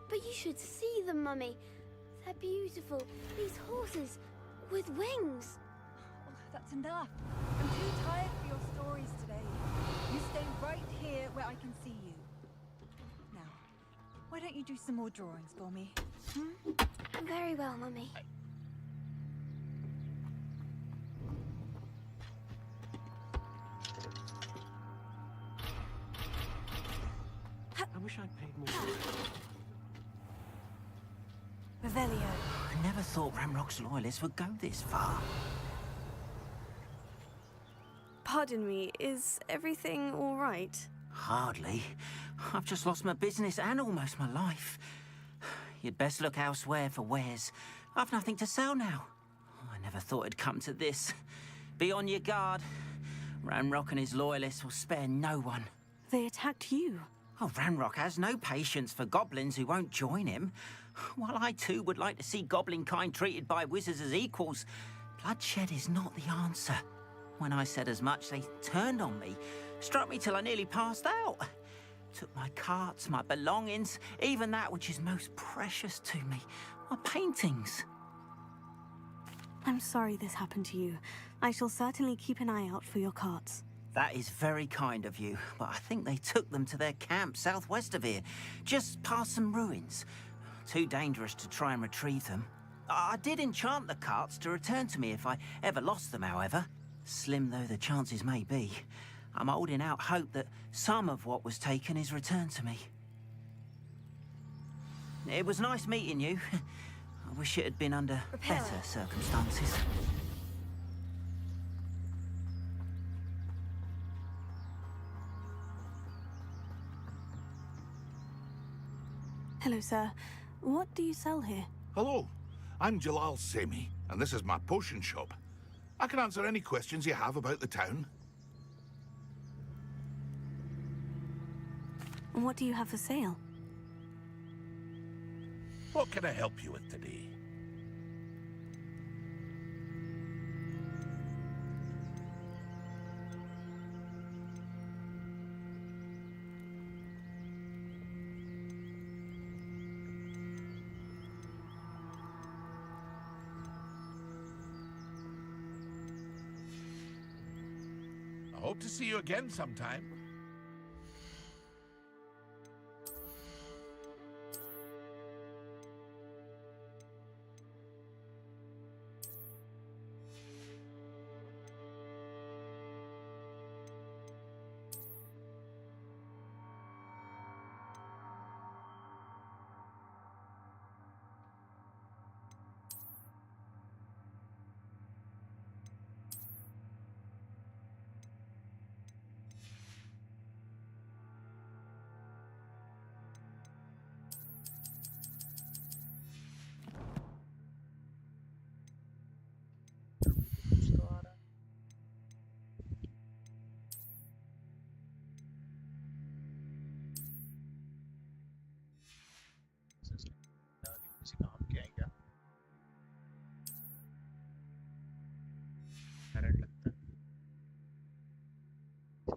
But you should see them, Mummy. They're beautiful. These horses with wings. Oh, that's enough. I'm too tired for your stories today. You stay right here where I can see you. Now, why don't you do some more drawings for me? Very well, Mummy. I wish I'd paid more. Revelio. I never thought Ranrock's loyalists would go this far. Pardon me, is everything all right? Hardly. I've just lost my business and almost my life. You'd best look elsewhere for wares. I've nothing to sell now. I never thought it'd come to this. Be on your guard. Ranrock and his loyalists will spare no one. They attacked you. Oh, Ranrock has no patience for goblins who won't join him. While I too would like to see goblin kind treated by wizards as equals, bloodshed is not the answer. When I said as much, they turned on me, struck me till I nearly passed out. Took my carts, my belongings, even that which is most precious to me, my paintings. I'm sorry this happened to you. I shall certainly keep an eye out for your carts. That is very kind of you, but I think they took them to their camp southwest of here, just past some ruins. Too dangerous to try and retrieve them. I did enchant the carts to return to me if I ever lost them, however. Slim though the chances may be, I'm holding out hope that some of what was taken is returned to me. It was nice meeting you. I wish it had been under better circumstances. Hello, sir. What do you sell here? Hello, I'm Jalal Semi, and this is my potion shop. I can answer any questions you have about the town. And what do you have for sale? What can I help you with today? I hope to see you again sometime.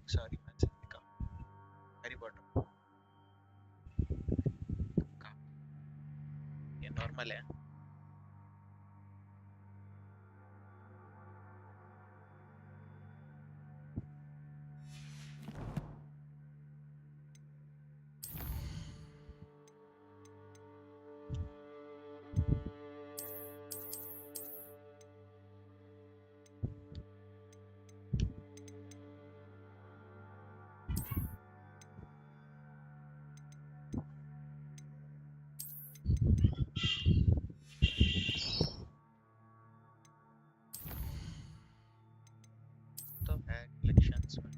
Sorry, Harry Potter. ये normal है. तो है collections में.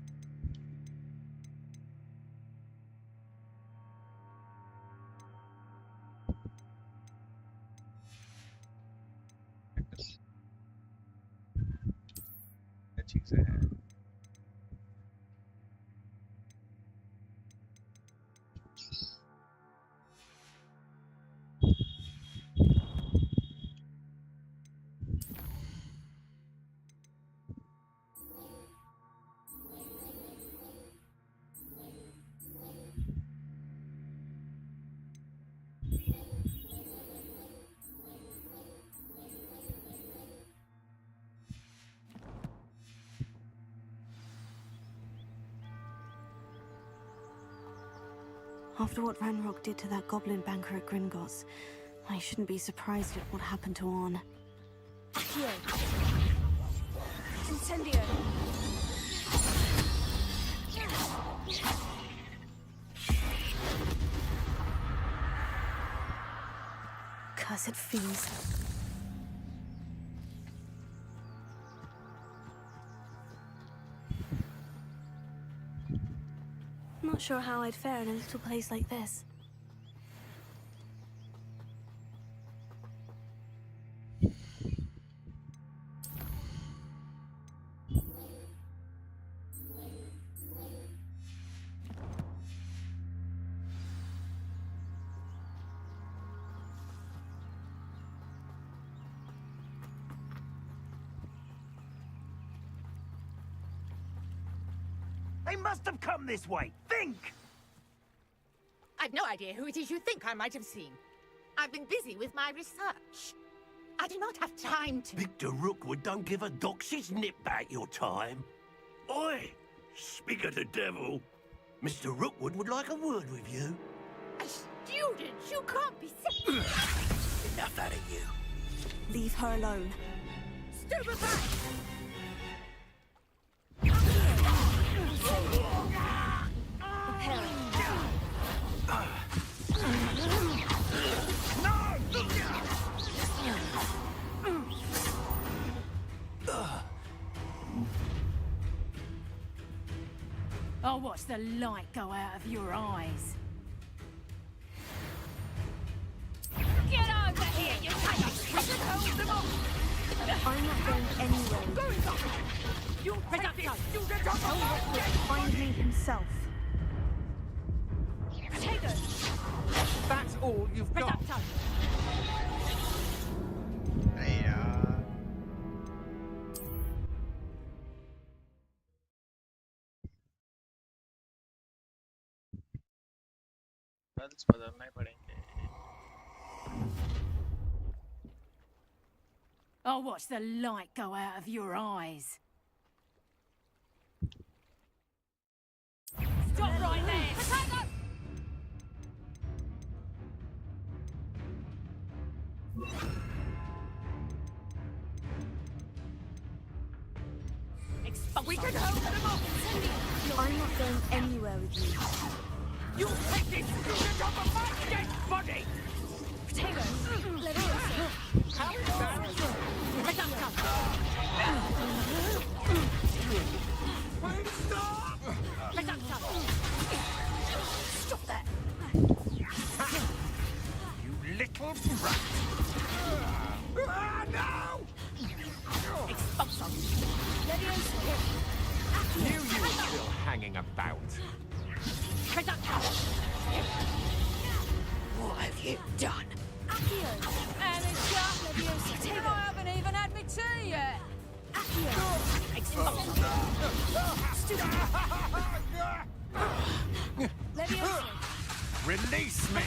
चीजें हैं. After what Ranrock did to that goblin banker at Gringotts, I shouldn't be surprised at what happened to Orn. Accio. Incendio. Cursed fiends. Not sure how I'd fare in a little place like this. They must have come this way. Think! I've no idea who it is you think I might have seen. I've been busy with my research. I do not have time to... Victor Rookwood don't give a doxy's nip back your time. Oi! Speak of the devil. Mr. Rookwood would like a word with you. A student? You can't be sick. Enough out of you. Leave her alone. Stupefy! I'll watch the light go out of your eyes. Get over here, you kind of I'm not going anywhere. You Tell Rookwood to find me himself. That's all you've got. Bells बदलना ही पड़ेंगे. I'll watch the light go out of your eyes. Stop right there! Potato! We can hold them off! I'm not going anywhere with you. You'll take this student off of my dead body! Potato, let it go. How embarrassing! Stop that! You little brat! No! Expulsum! Knew you were still hanging about. What have you done? Amateur! I haven't even had my tea yet! Release me!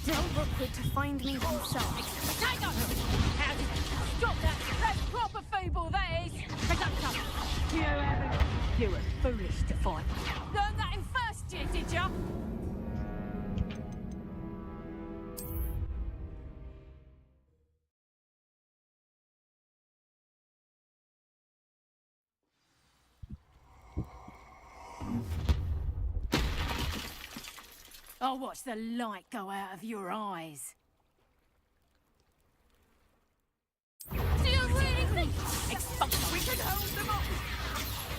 Tell Rookwood to find me himself. Potato! How did you stop that? That's proper feeble, that is! Potato! You were foolish to find. Learned that in first year, did ya? I'll watch the light go out of your eyes. Do you really think? Expulsion! We can hold them off!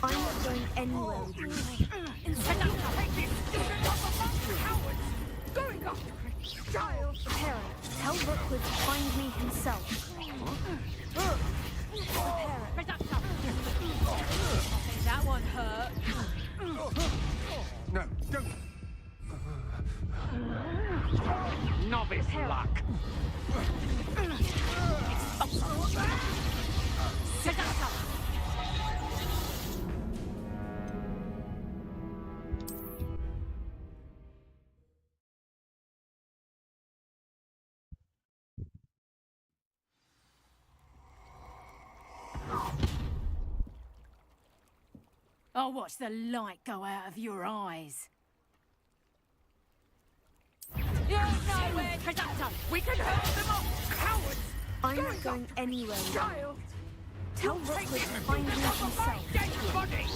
I'm not going anywhere with you. Going up! Child! Parent, tell Rookwood to find me himself. That one hurt. No, don't! Novice luck! I'll watch the light go out of your eyes. You're nowhere, Conductor! We can hold them off! Cowards! I'm not going anywhere with you. Child! Tell Rookwood to find me himself. Dead body!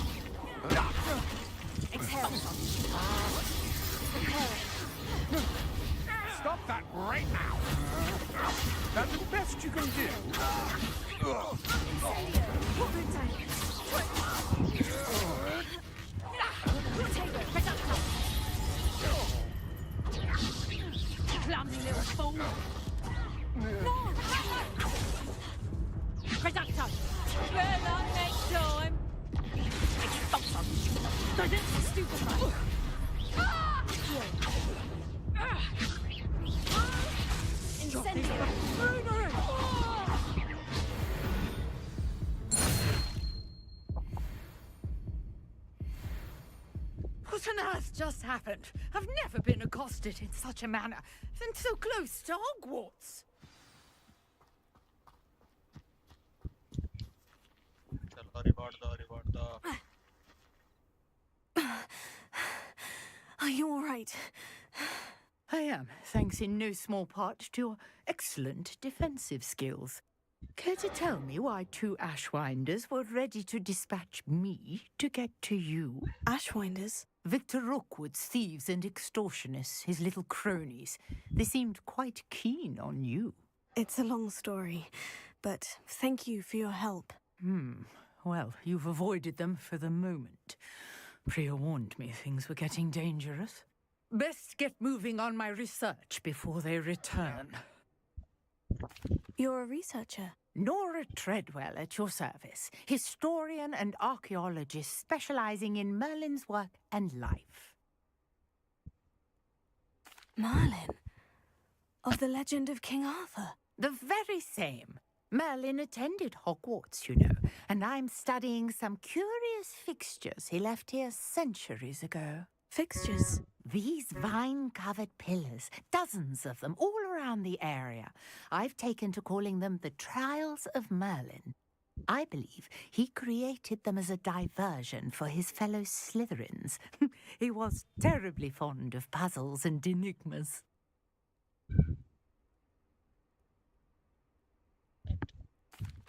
Stop that right now! That's the best you can do. Clumsy little fool! No! Conductor! Good luck next time! Expulsum! Stupefy! Incendiary! What on earth just happened? I've never been accosted in such a manner, and so close to Hogwarts. Are you all right? I am, thanks in no small part to your excellent defensive skills. Care to tell me why two Ashwinders were ready to dispatch me to get to you? Ashwinders? Victor Rookwood's thieves and extortionists, his little cronies. They seemed quite keen on you. It's a long story, but thank you for your help. Well, you've avoided them for the moment. Priya warned me things were getting dangerous. Best get moving on my research before they return. You're a researcher. Nora Treadwell at your service, historian and archaeologist specializing in Merlin's work and life. Merlin? Of the legend of King Arthur? The very same. Merlin attended Hogwarts, you know, and I'm studying some curious fixtures he left here centuries ago. Fixtures? These vine-covered pillars, dozens of them, all around the area. I've taken to calling them the Trials of Merlin. I believe he created them as a diversion for his fellow Slytherins. He was terribly fond of puzzles and enigmas.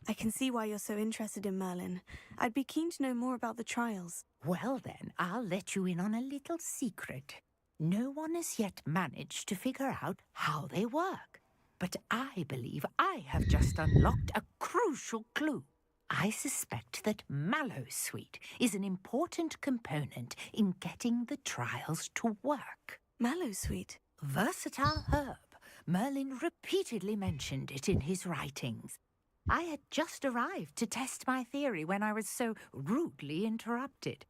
I can see why you're so interested in Merlin. I'd be keen to know more about the trials. Well then, I'll let you in on a little secret. No one has yet managed to figure out how they work. But I believe I have just unlocked a crucial clue. I suspect that Mallowsweet is an important component in getting the trials to work. Mallowsweet? Versatile herb. Merlin repeatedly mentioned it in his writings. I had just arrived to test my theory when I was so rudely interrupted.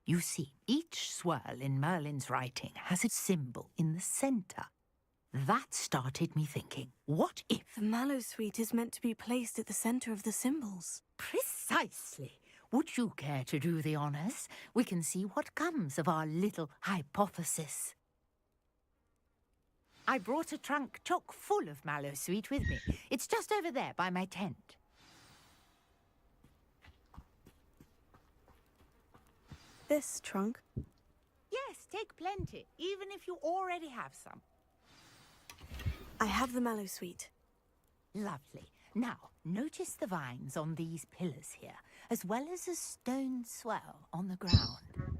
You see, each swirl in Merlin's writing has a symbol in the center. That started me thinking, what if... The Mallowsweet is meant to be placed at the center of the symbols. Precisely. Would you care to do the honors? We can see what comes of our little hypothesis. I brought a trunk chock full of Mallowsweet with me. It's just over there by my tent. This trunk? Yes, take plenty, even if you already have some. I have the Mallowsweet. Lovely. Now, notice the vines on these pillars here, as well as a stone swell on the ground.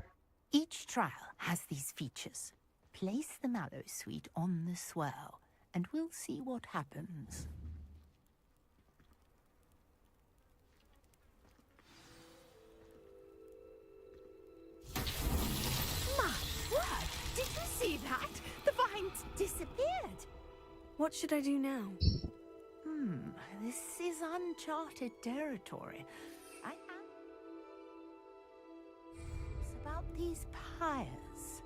Each trial has these features. Place the Mallowsweet on the swirl, and we'll see what happens. My word! Did you see that? The vines disappeared. What should I do now? This is uncharted territory. It's about these pyres.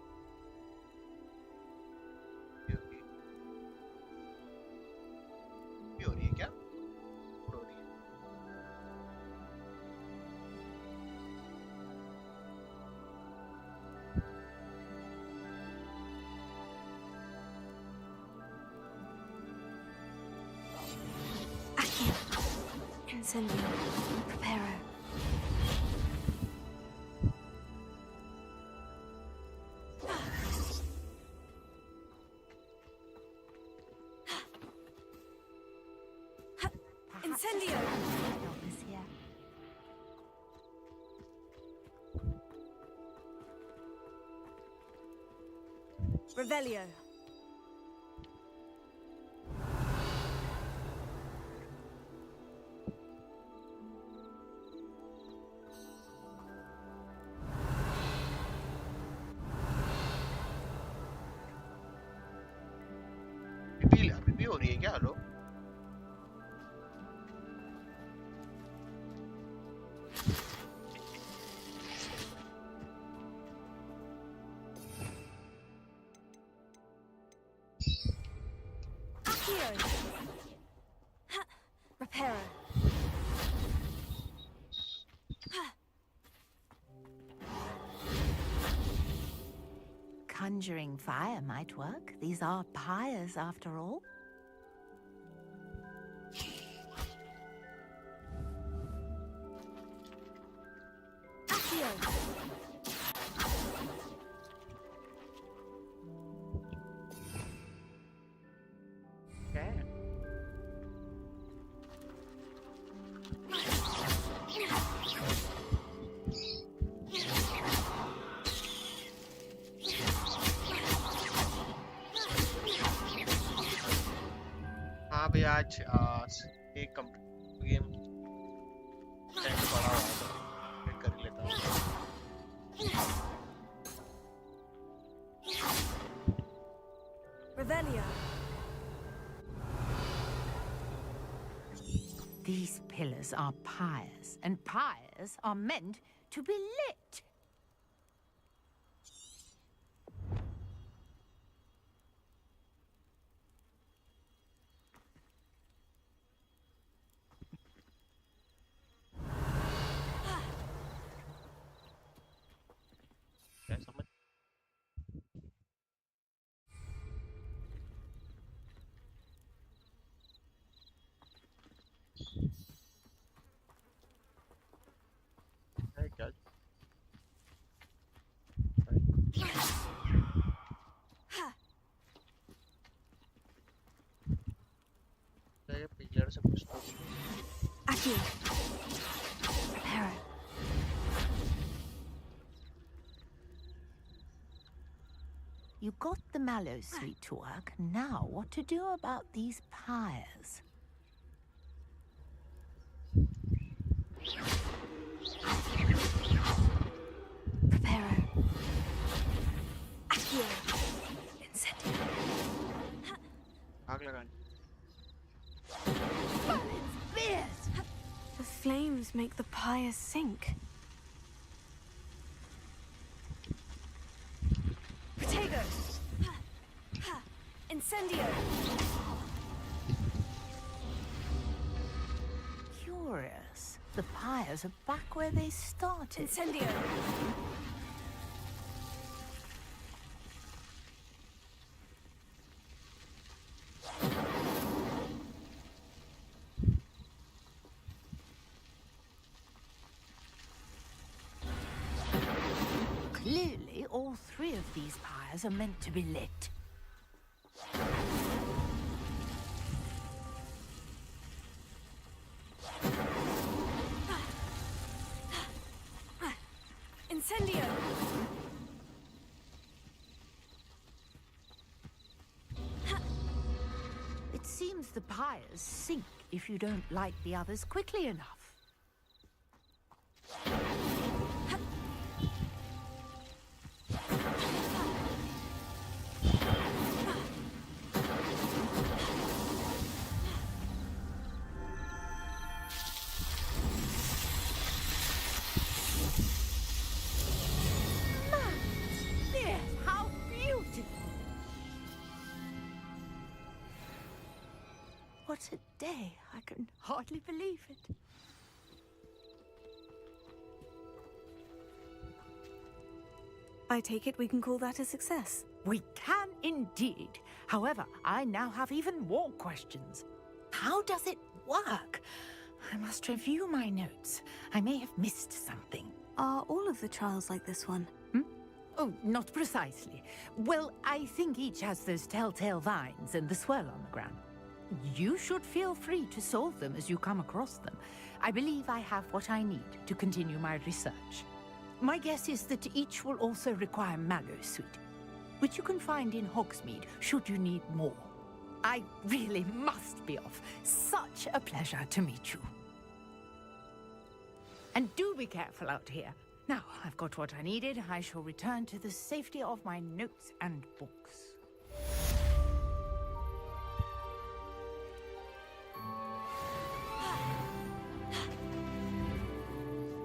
हो रही है क्या? हो रही है. Accio. Incendio. Preparo. Incendio! Revelio. अभी भी हो रही है क्या? Hello. Reparo. Conjuring fire might work. These are pyres, after all. Accio. Okay. हाँ भाई आज एक कंप्यूटर गेम टेंट पड़ा हुआ है तो वेट कर लेता हूँ. Revelio. These pillars are pyres, and pyres are meant to be lit. You got the mallow suite to work. Now, what to do about these pyres? Preparo. Accio. Incendio. The flames make the pyres sink. Protego. Incendio. Curious. The pyres are back where they started. Incendio. Clearly, all three of these pyres are meant to be lit. Incendio. It seems the pyres sink if you don't light the others quickly enough. Yes, how beautiful! What a day! I can hardly believe it. I take it we can call that a success. We can indeed. However, I now have even more questions. How does it work? I must review my notes. I may have missed something. Are all of the trials like this one? Oh, not precisely. Well, I think each has those telltale vines and the swirl on the ground. You should feel free to solve them as you come across them. I believe I have what I need to continue my research. My guess is that each will also require mallow suite, which you can find in Hogsmeade should you need more. I really must be off. Such a pleasure to meet you. And do be careful out here. Now, I've got what I needed. I shall return to the safety of my notes and books.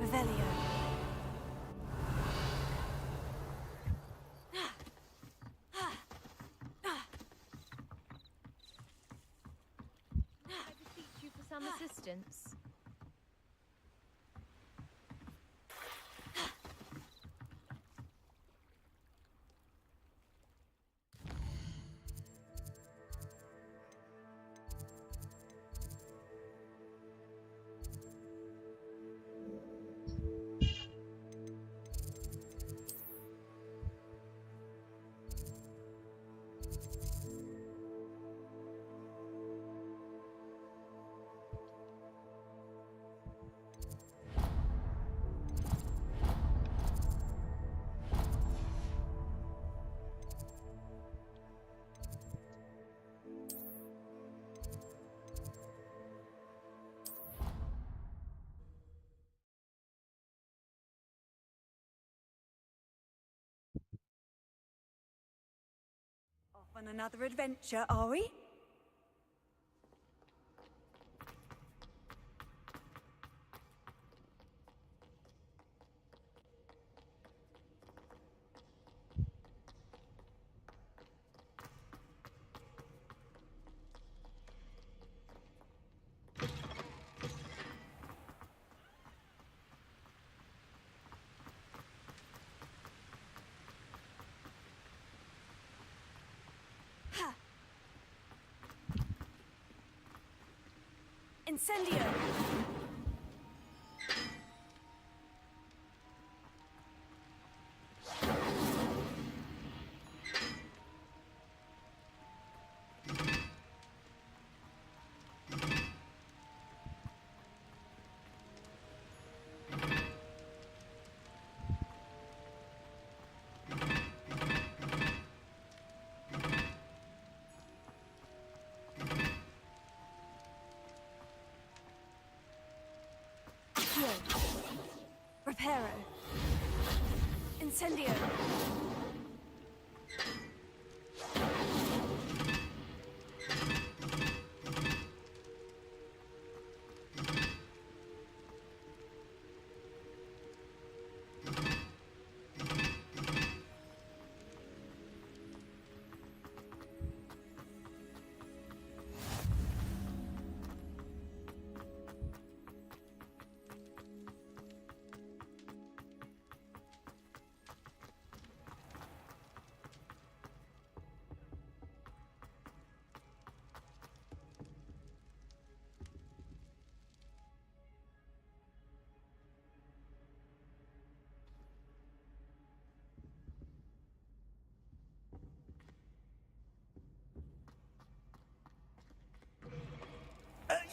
Revelio. I beseech you for some assistance. On another adventure, are we? Incendio! Reparo. Incendio.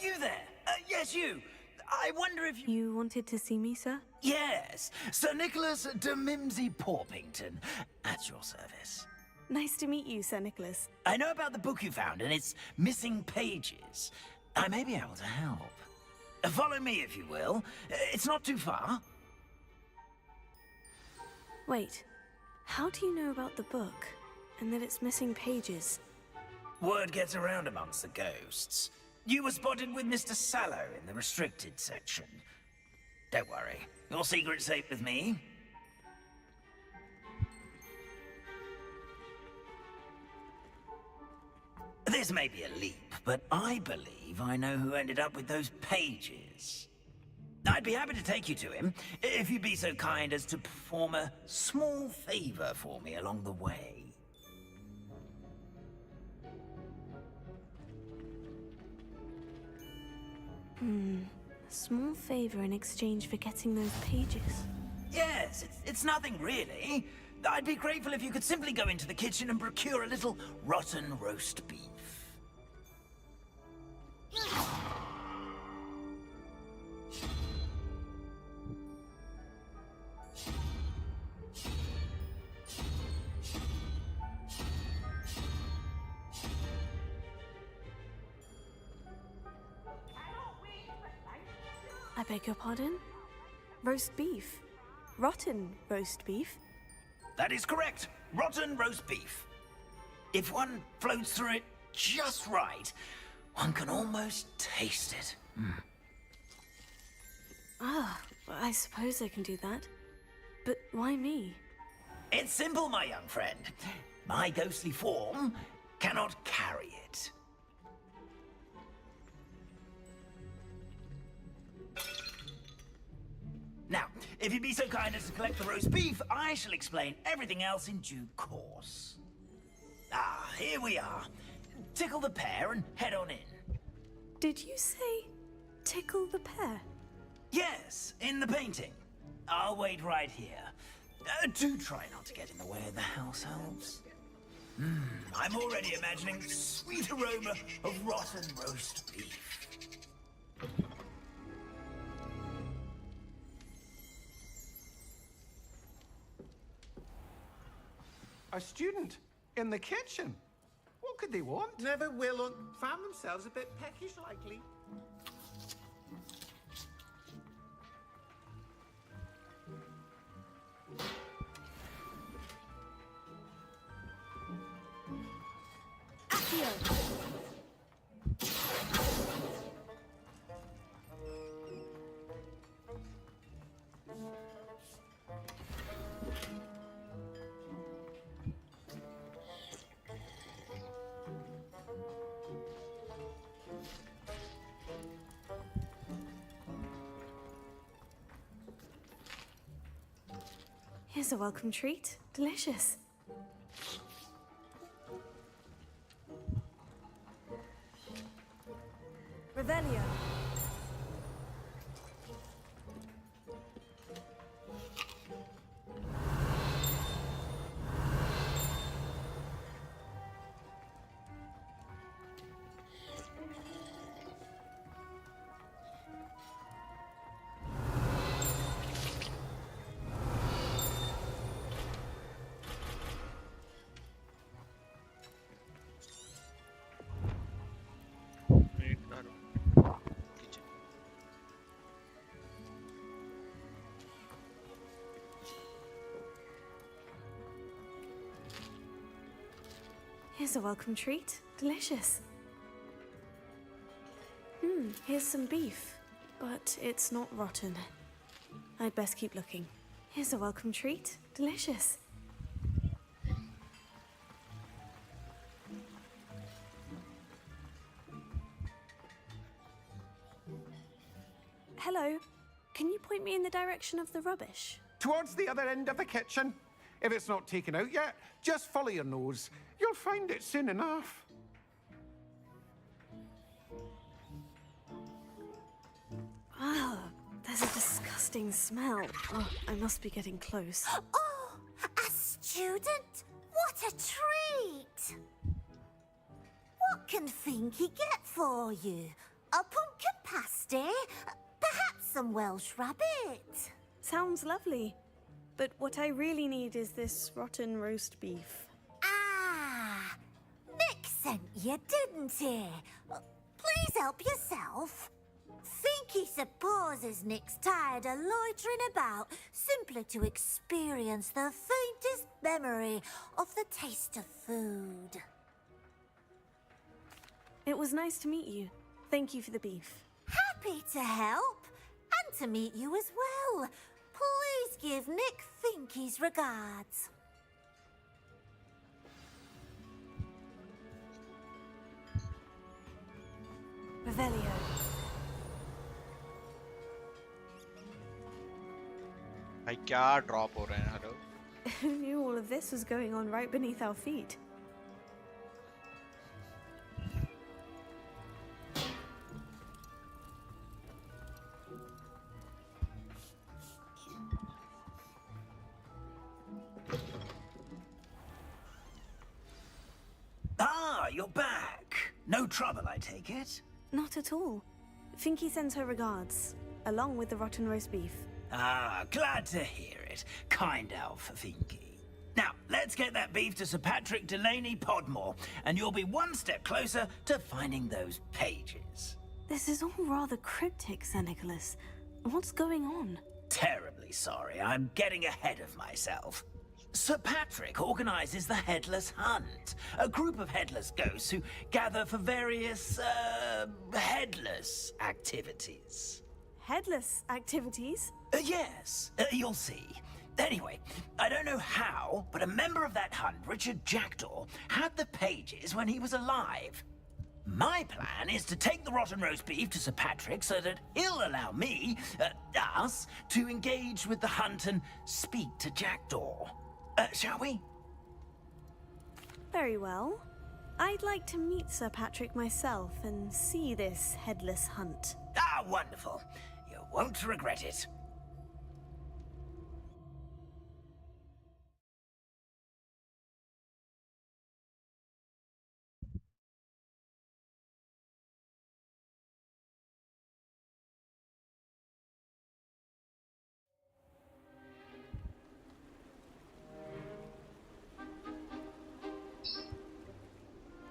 You there? Yes, you. I wonder if you... You wanted to see me, sir? Yes, Sir Nicholas de Mimsy Porpington, at your service. Nice to meet you, Sir Nicholas. I know about the book you found and its missing pages. I may be able to help. Follow me, if you will. It's not too far. Wait, how do you know about the book and that it's missing pages? Word gets around amongst the ghosts. You were spotted with Mr. Sallow in the restricted section. Don't worry, your secret's safe with me. This may be a leap, but I believe I know who ended up with those pages. I'd be happy to take you to him, if you'd be so kind as to perform a small favor for me along the way. A small favor in exchange for getting those pages. Yes, it's nothing really. I'd be grateful if you could simply go into the kitchen and procure a little rotten roast beef. I beg your pardon? Roast beef? Rotten roast beef? That is correct. Rotten roast beef. If one floats through it just right, one can almost taste it. Ah, I suppose I can do that. But why me? It's simple, my young friend. My ghostly form cannot carry it. Now, if you'd be so kind as to collect the roast beef, I shall explain everything else in due course. Ah, here we are. Tickle the pear and head on in. Did you say tickle the pear? Yes, in the painting. I'll wait right here. Do try not to get in the way of the house elves. I'm already imagining sweet aroma of rotten roast beef. A student in the kitchen. What could they want? Never will or found themselves a bit peckish, likely. Here's a welcome treat. Delicious. Revelio. Here's a welcome treat. Delicious. Here's some beef, but it's not rotten. I'd best keep looking. Here's a welcome treat. Delicious. Hello. Can you point me in the direction of the rubbish? Towards the other end of the kitchen. If it's not taken out yet, just follow your nose. You'll find it soon enough. Ah, there's a disgusting smell. Oh, I must be getting close. Oh, a student? What a treat! What can Finky get for you? A pumpkin pasty? Perhaps some Welsh rabbit? Sounds lovely. But what I really need is this rotten roast beef. Ah, Nick sent you, didn't he? Please help yourself. Finky supposes Nick's tired of loitering about simply to experience the faintest memory of the taste of food. It was nice to meet you. Thank you for the beef. Happy to help, and to meet you as well. Please give Nick Finky's regards. Revelio. भाई क्या drop हो रहे हैं? Hello. Who knew all of this was going on right beneath our feet? Ah, you're back. No trouble, I take it? Not at all. Finky sends her regards, along with the rotten roast beef. Ah, glad to hear it. Kind elf, Finky. Now, let's get that beef to Sir Patrick Delaney Podmore, and you'll be one step closer to finding those pages. This is all rather cryptic, Sir Nicholas. What's going on? Terribly sorry, I'm getting ahead of myself. Sir Patrick organizes the Headless Hunt, a group of headless ghosts who gather for various, headless activities. Headless activities? Yes, you'll see. Anyway, I don't know how, but a member of that hunt, Richard Jackdaw, had the pages when he was alive. My plan is to take the rotten roast beef to Sir Patrick so that he'll allow me, us, to engage with the hunt and speak to Jackdaw. Shall we? Very well. I'd like to meet Sir Patrick myself and see this headless hunt. Ah, wonderful. You won't regret it.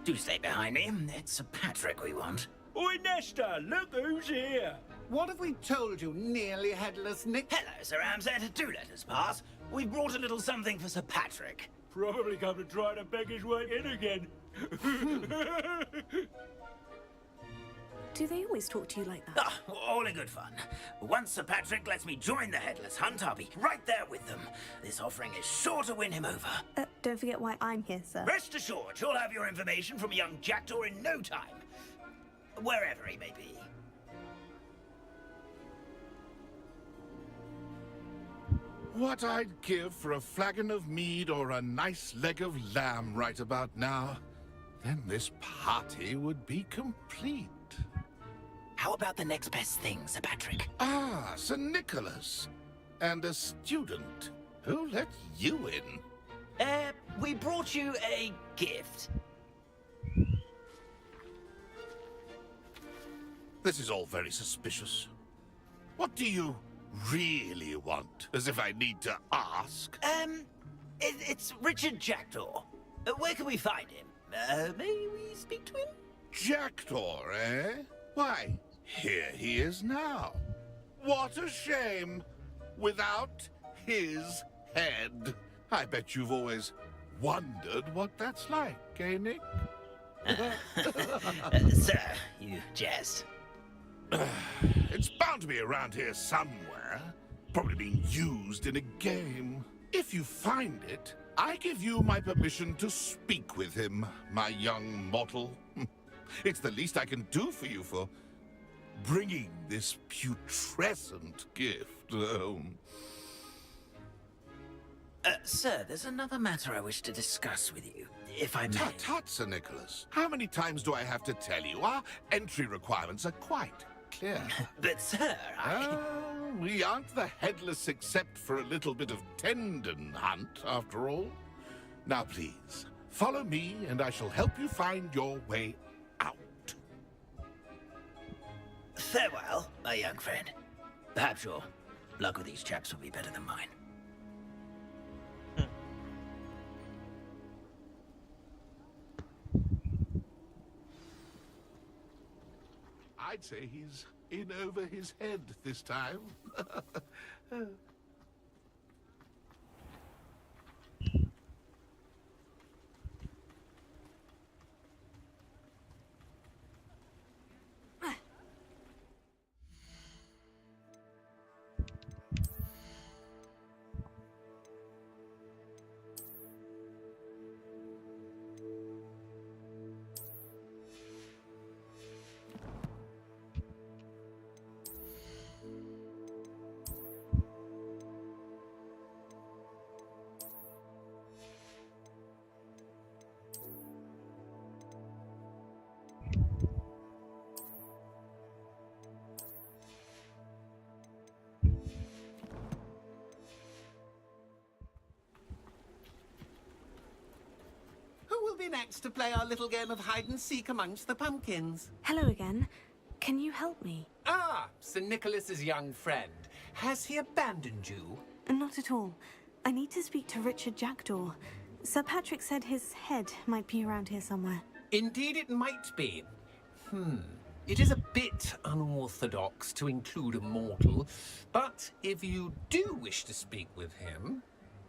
Do stay behind me. It's Sir Patrick we want. Oi, Nesta, look who's here. What have we told you, nearly headless Nick? Hello, Sir Amset. Do let us pass. We've brought a little something for Sir Patrick. Probably come to try to beg his way in again. Do they always talk to you like that? Ah, all in good fun. Once Sir Patrick lets me join the Headless Hunt, I'll be right there with them. This offering is sure to win him over. Don't forget why I'm here, sir. Rest assured, you'll have your information from a young Jackdaw in no time. Wherever he may be. What I'd give for a flagon of mead or a nice leg of lamb right about now. Then this party would be complete. How about the next best thing, Sir Patrick? Ah, Sir Nicholas. And a student. Who let you in? We brought you a gift. This is all very suspicious. What do you really want? As if I need to ask. It's Richard Jackdaw. Where can we find him? May we speak to him? Jackdaw, eh? Why, here he is now. What a shame. Without his head. I bet you've always wondered what that's like, eh, Nick? Sir, you jest. It's bound to be around here somewhere. Probably being used in a game. If you find it, I give you my permission to speak with him, my young mortal. It's the least I can do for you for bringing this putrescent gift home. Sir, there's another matter I wish to discuss with you, if I may. Tut, Sir Nicholas. How many times do I have to tell you? Our entry requirements are quite clear. But, sir, we aren't the headless except for a little bit of tendon hunt, after all. Now, please, follow me, and I shall help you find your way out. Farewell, my young friend. Perhaps your luck with these chaps will be better than mine. I'd say he's in over his head this time. Who will be next to play our little game of hide-and-seek amongst the pumpkins? Hello again. Can you help me? Ah, Sir Nicholas's young friend. Has he abandoned you? Not at all. I need to speak to Richard Jackdaw. Sir Patrick said his head might be around here somewhere. Indeed it might be. It is a bit unorthodox to include a mortal, but if you do wish to speak with him...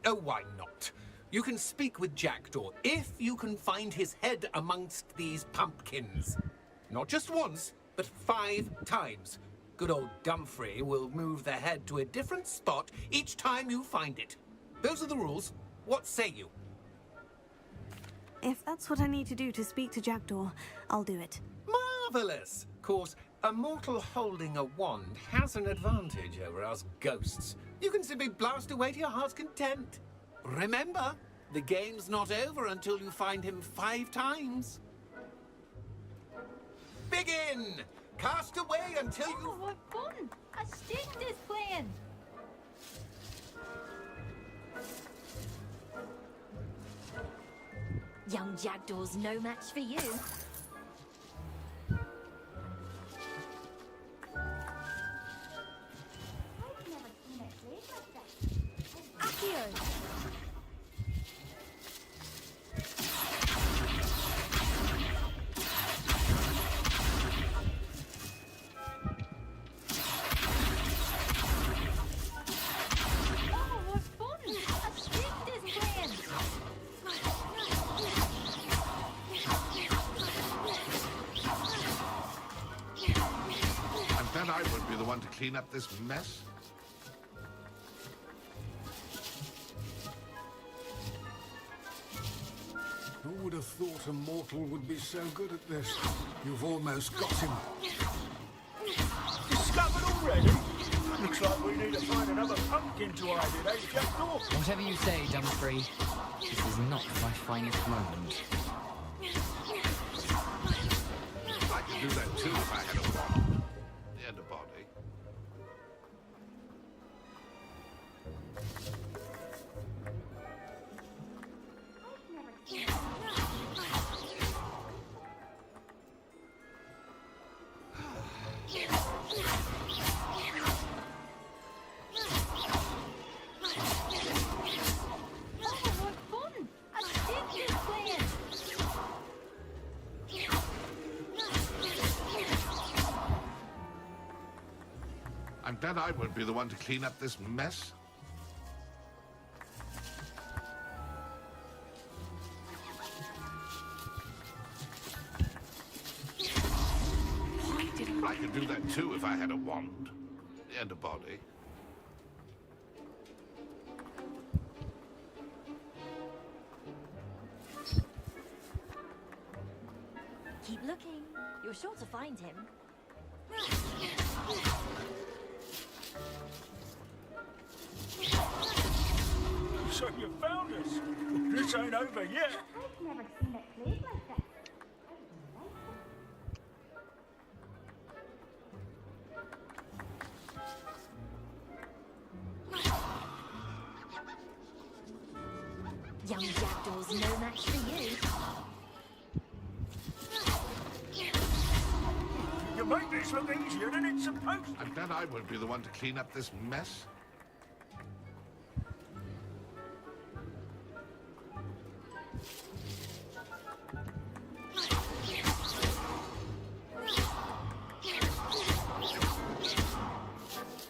Oh, why not? You can speak with Jackdaw if you can find his head amongst these pumpkins. Not just once, but 5 times. Good old Dumfrey will move the head to a different spot each time you find it. Those are the rules. What say you? If that's what I need to do to speak to Jackdaw, I'll do it. Marvelous! Of course, a mortal holding a wand has an advantage over us ghosts. You can simply blast away to your heart's content. Remember, the game's not over until you find him 5 times. Begin! Cast away until you... Oh, what fun! A student is playing! Young Jackdaw's no match for you. Accio! To clean up this mess? Who would have thought a mortal would be so good at this? You've almost got him. Discovered already? Looks like we need to find another pumpkin to hide in, eh, Jackdaw? Whatever you say, Dumfrey. This is not my finest moment. I could do that too if I had a wand and a body. I'm glad I won't be the one to clean up this mess. could do that too if I had a wand and a body. Keep looking. You're sure to find him. So you found us. This ain't over yet. I've never seen it played like that. Young jackdaw's no match for you. You make this look easier than it's supposed to. I'm glad I won't be the one to clean up this mess.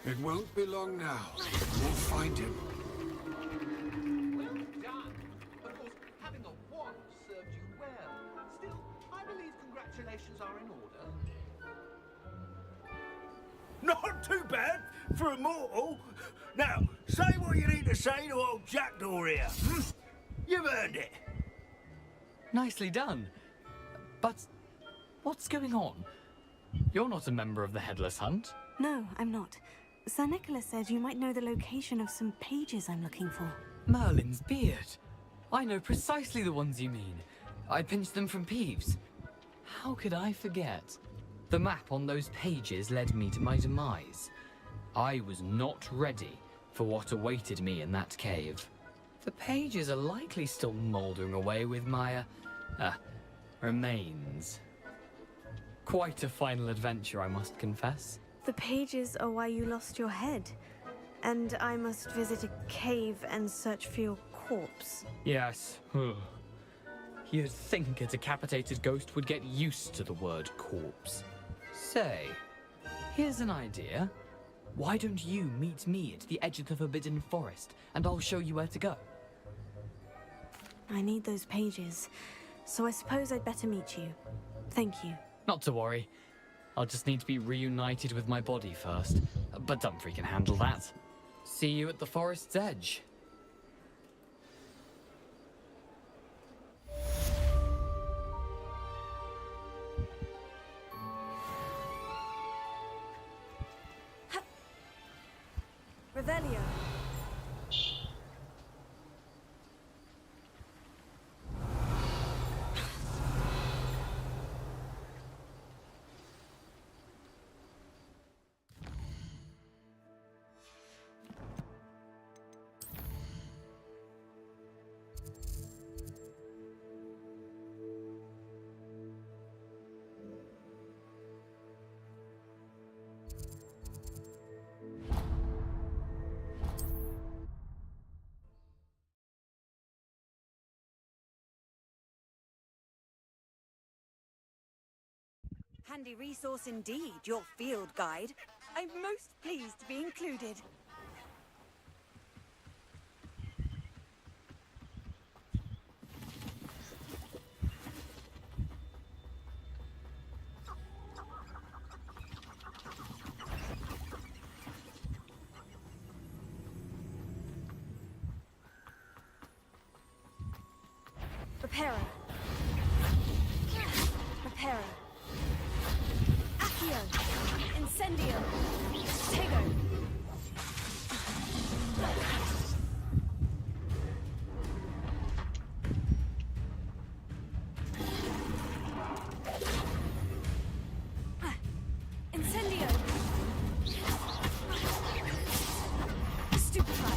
It won't be long now. We'll find him. Well done. Of course, having a wand served you well. Still, I believe congratulations are in order. Not too bad for a mortal. Now, say what you need to say to old Jackdaw here. You've earned it. Nicely done. But what's going on? You're not a member of the Headless Hunt. No, I'm not. Sir Nicholas said you might know the location of some pages I'm looking for. Merlin's beard. I know precisely the ones you mean. I pinched them from Peeves. How could I forget? The map on those pages led me to my demise. I was not ready for what awaited me in that cave. The pages are likely still mouldering away with my, remains. Quite a final adventure, I must confess. The pages are why you lost your head. And I must visit a cave and search for your corpse. Yes. You'd think a decapitated ghost would get used to the word corpse. Say, here's an idea. Why don't you meet me at the edge of the Forbidden Forest, and I'll show you where to go? I need those pages, so I suppose I'd better meet you. Thank you. Not to worry. I'll just need to be reunited with my body first. But Dumfries can handle that. See you at the forest's edge. Revelio. Handy resource indeed, your field guide. I'm most pleased to be included. Reparo. Reparo. Accio. Incendio. Tego. Incendio. Stupefy.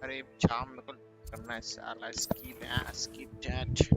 अरे जाम मेरे को करना है साला skip chat.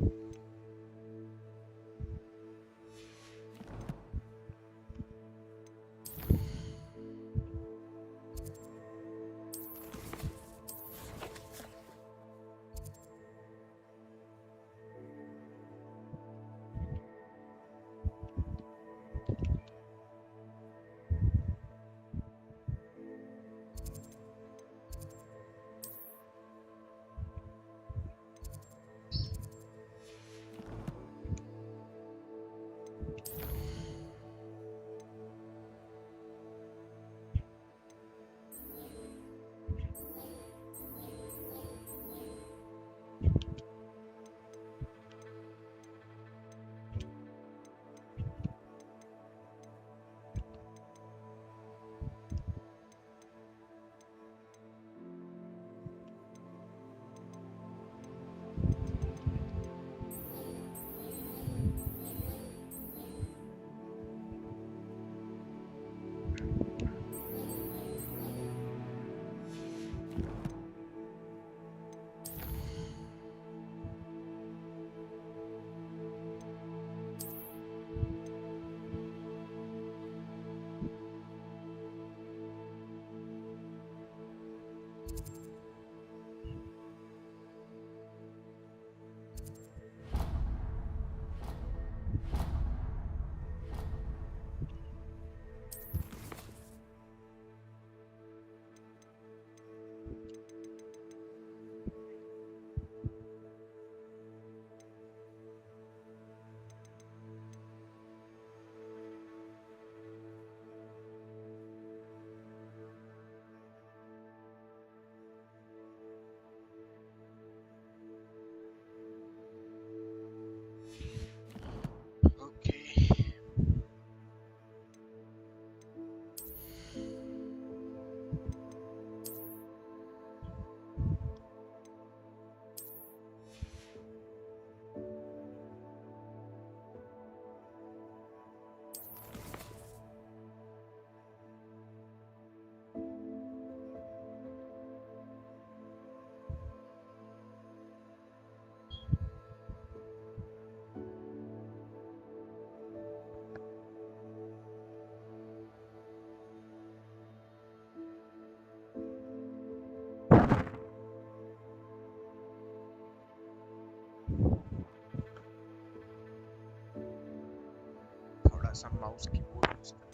थोड़ा सा mouse keyboard use कर.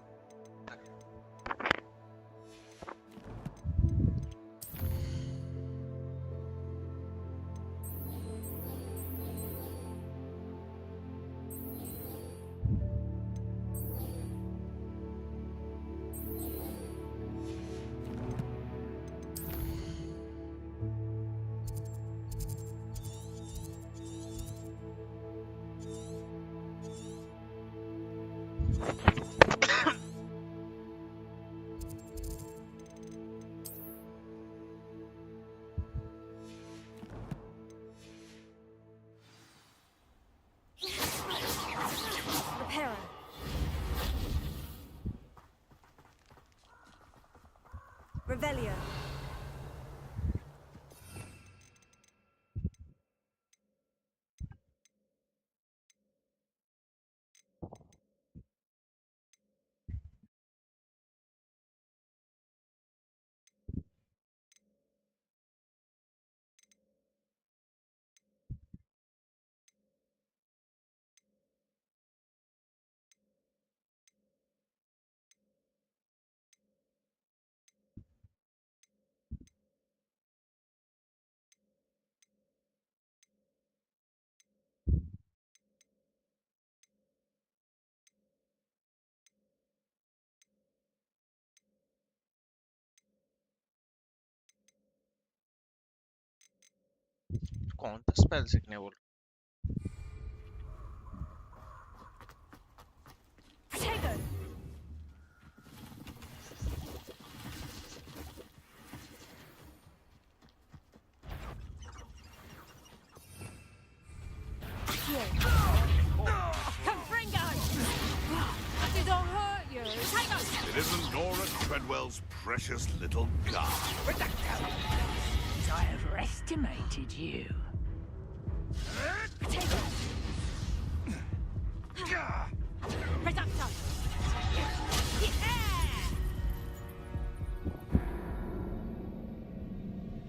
Reparo. Revelio. कौन सा स्पेल सीखने बोल. Protego. Confringo. That don't hurt you. Take us. It isn't Nora Treadwell's precious little guy. Reducto. His eye underestimated you. Potato. Reducto.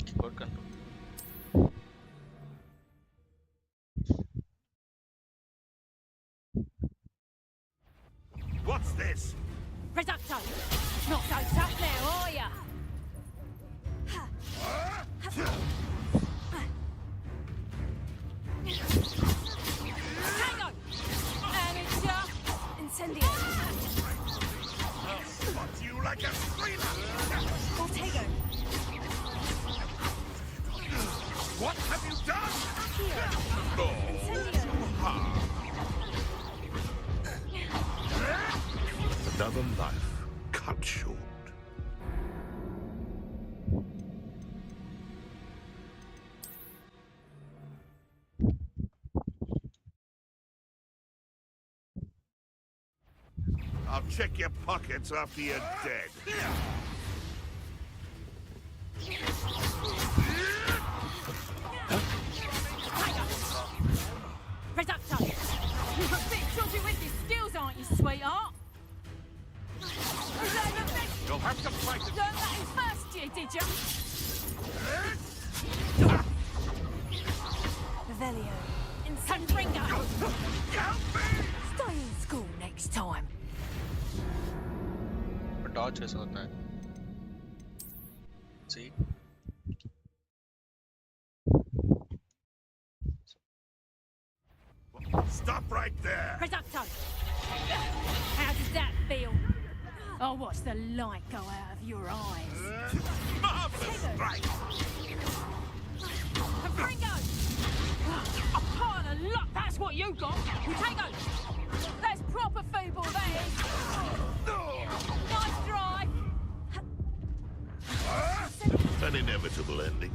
Keyboard control. What's this? Reducto. Not so tough there, are ya? Hang on! Amateur! Incendio! I'll spot you like a screamer! Ortego! What have you done? Accio! Oh, Incendio! Another life cut short. I'll check your pockets after you're dead. Reducto! You're a bit choppy with your skills, aren't you, sweetheart? You'll have to fight it. Learned that in first year, did you? Revelio. Incendio. Stay in school next time. Dodge ऐसा होता है. See? Stop right there! Reducto! How does that feel? I'll watch the light go out of your eyes. Marvelous strike! Fringo! A pile of luck, that's what you got! Potato! That's proper feeble, that is! Nice drive! An inevitable ending.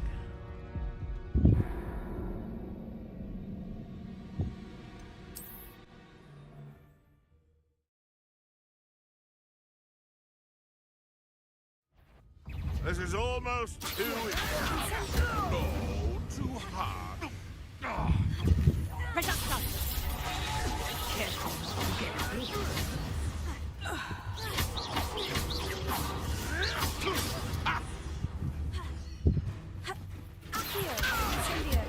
This is almost too easy. No, too hard. Reducto! Careful not to get hit. Accio! Incendio!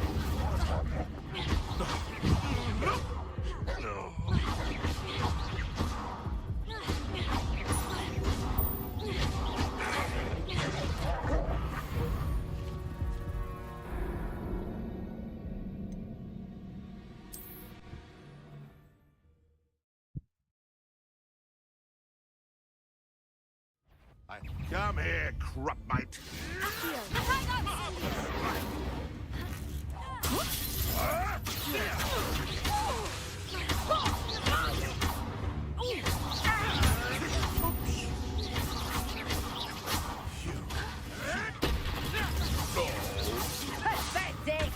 Come here, crupmite. Pathetic!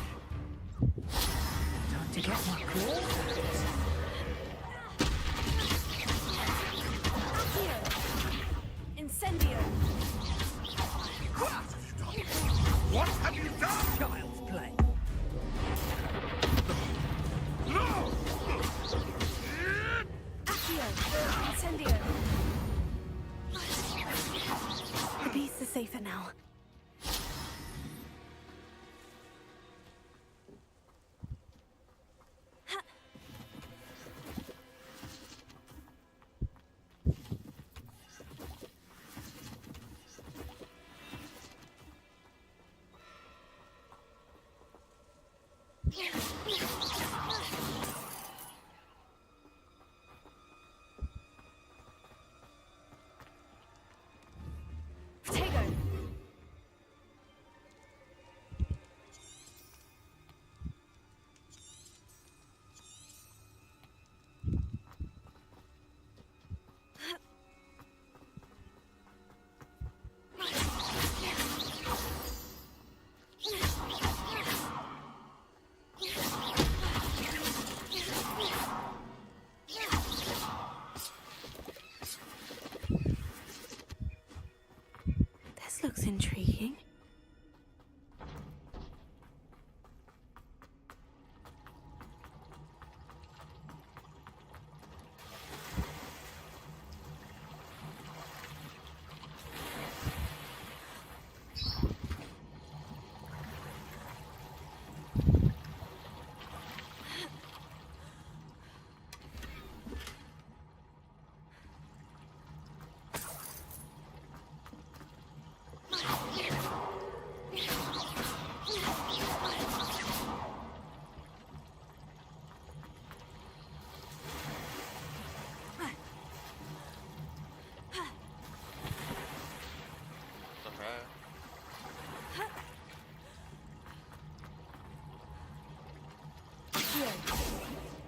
Time to get my claws Incendio! What have you done? Child's play. Accio! Incendio! The beasts are safer now. Potato!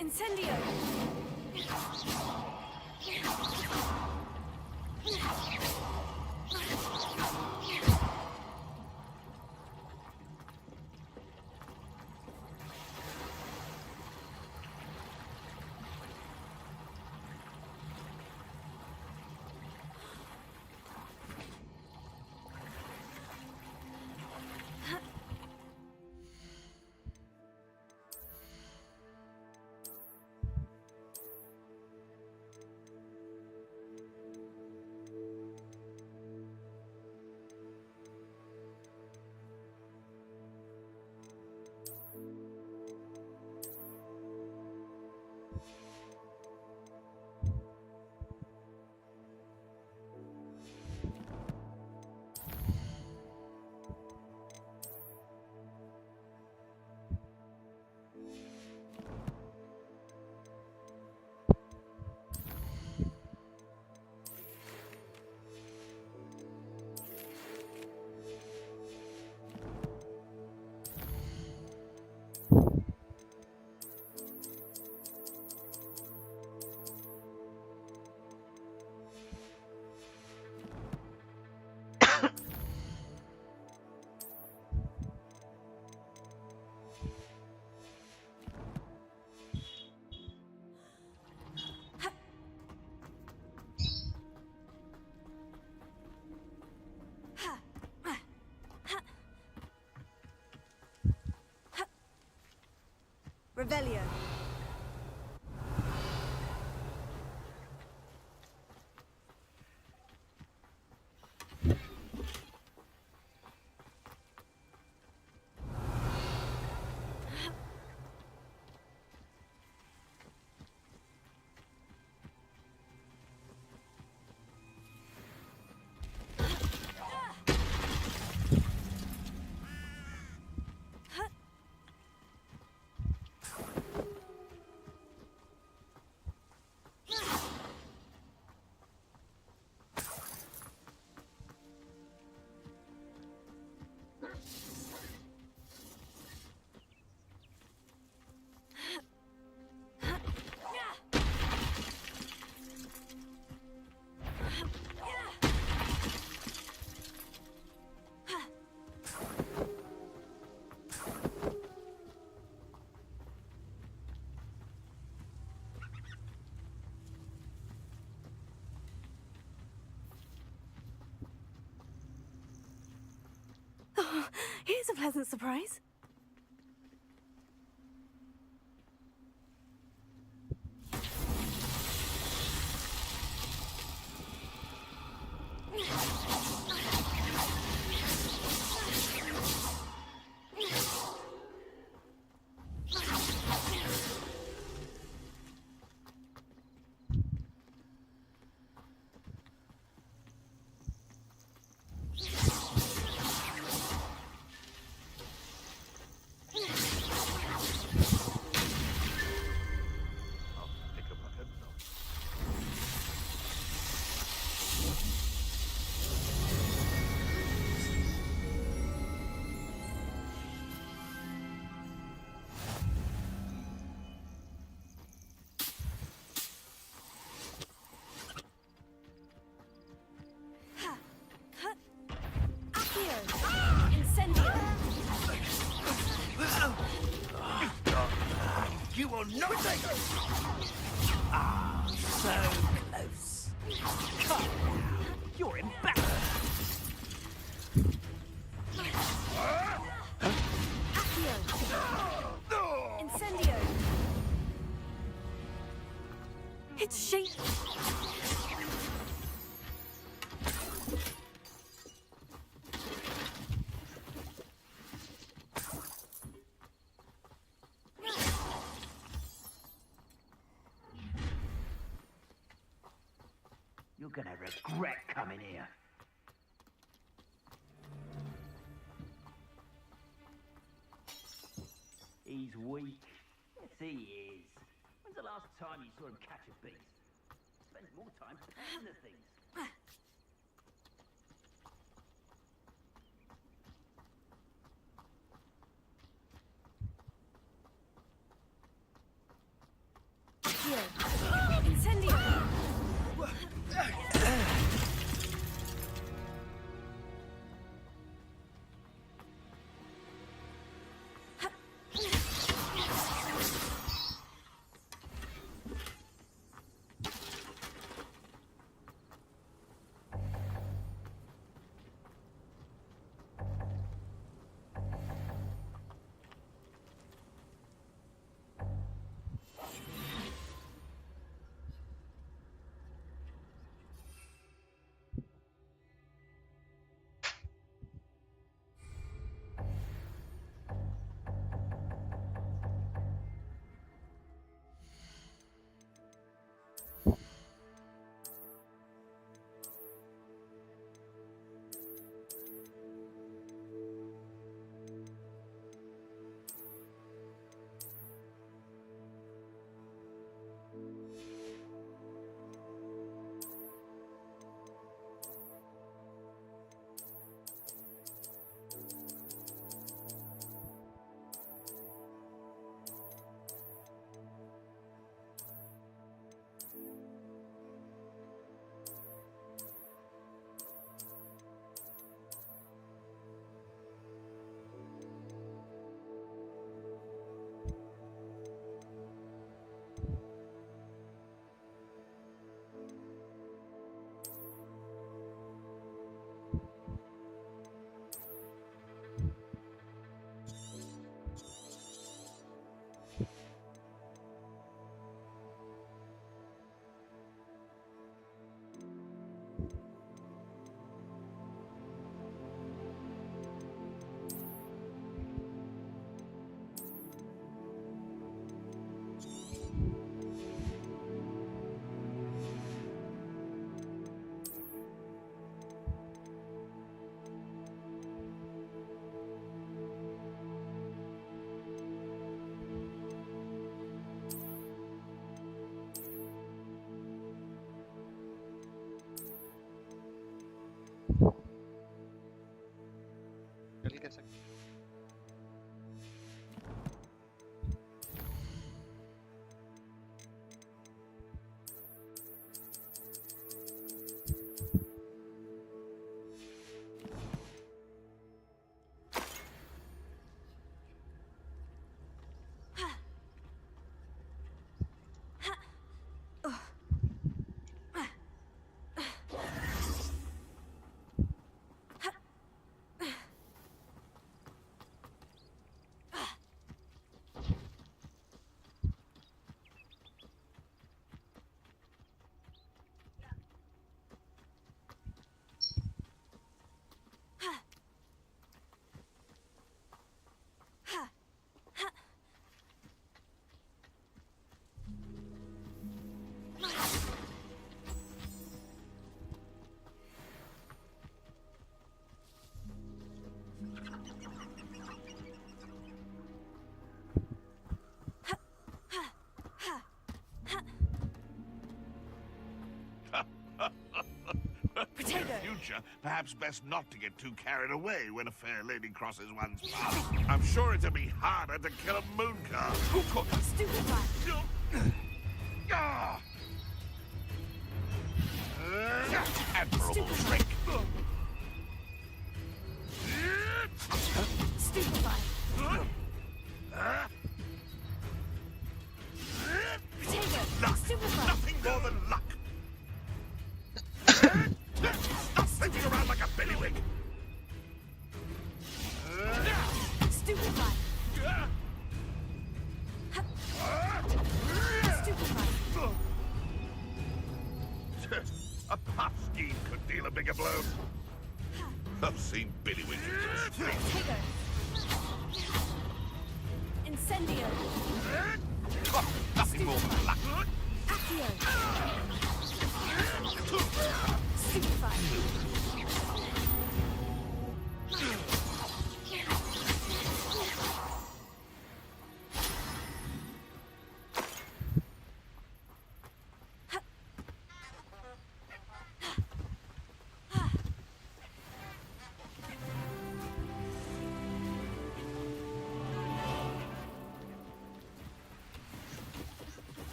Incendio! Revelio. Oh, here's a pleasant surprise. You will not take it! Ah, so close. Come now, you're embarrassed. Incendio! It's shaking. You're gonna regret coming here. He's weak. Yes, he is. When's the last time you saw him catch a beast? Spends more time petting the things. Accio. Incendio. चल कैसे Future, perhaps best not to get too carried away when a fair lady crosses one's path. I'm sure it'd be harder to kill a moon car. Ah! Admirable trick. Stupefy. Nothing more than luck. Stop thinking around like a billywig. Stupefy. A pot scheme could deal a bigger blow. I've seen billywig in the street. Incendio. Nothing more than luck. Accio. Stupefy.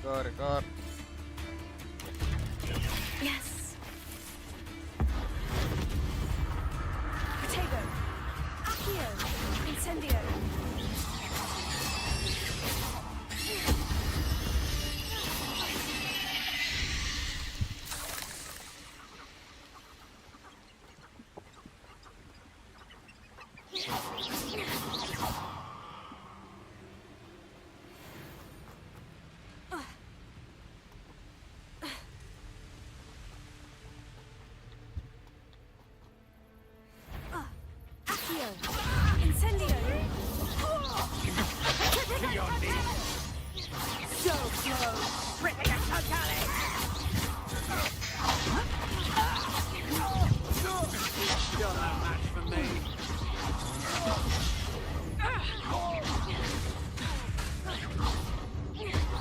Record. Yes. Potato. Accio. Incendio. Incendio! To your knees! So close! Ripping a totally! You're no match for me.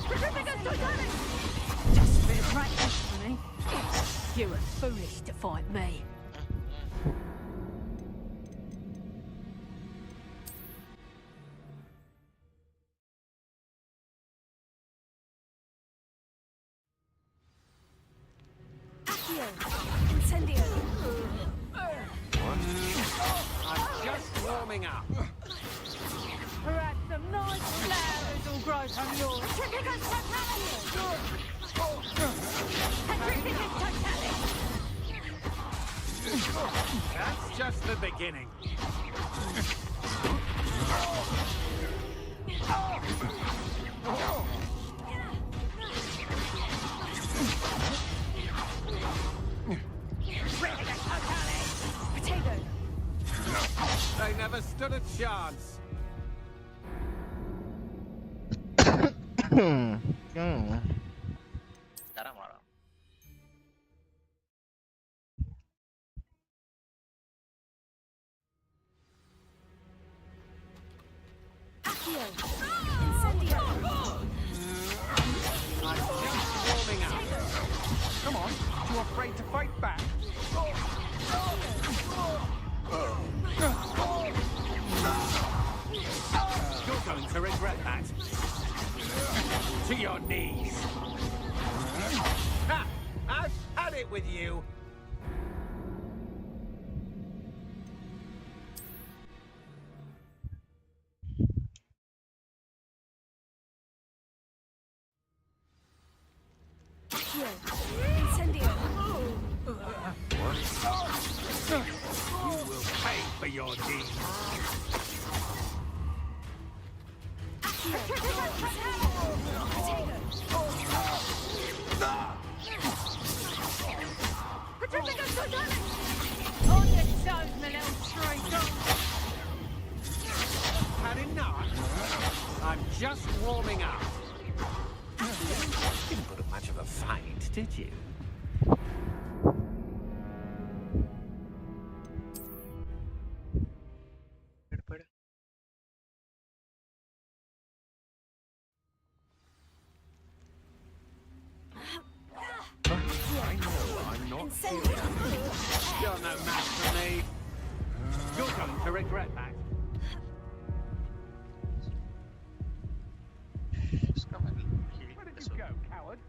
Ripping a totally! Just a bit of practice for me. You were foolish to fight me. Incendio! I'm just warming up. Perhaps some nice flowers will grow from yours. Tripping That's just the beginning. Potato! They never stood a chance. Caramba. Accio! Incendio! I'm just warming up. Come on, too afraid to fight back? You're going to regret that. To your knees. Ha! I've had it with you. Accio! Incendio! You will pay for your deeds. On your toes, my little street dog. Had enough? I'm just warming up. Didn't put up much of a fight, did you? I know I'm not here. You're no match for me. You're going to regret that. Where did you go, coward?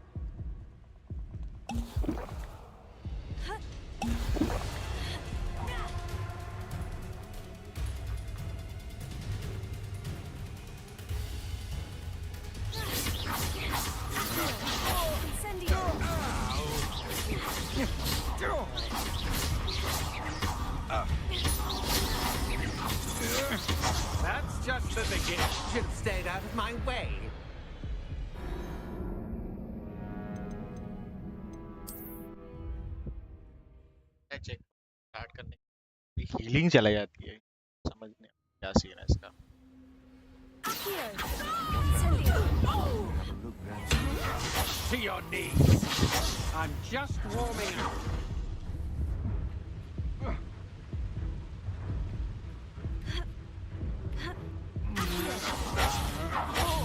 That's just the beginning. Should have stayed out of my way. Check start करने की healing चला जाती है समझ नहीं क्या scene है इसका To your knees. I'm just warming up.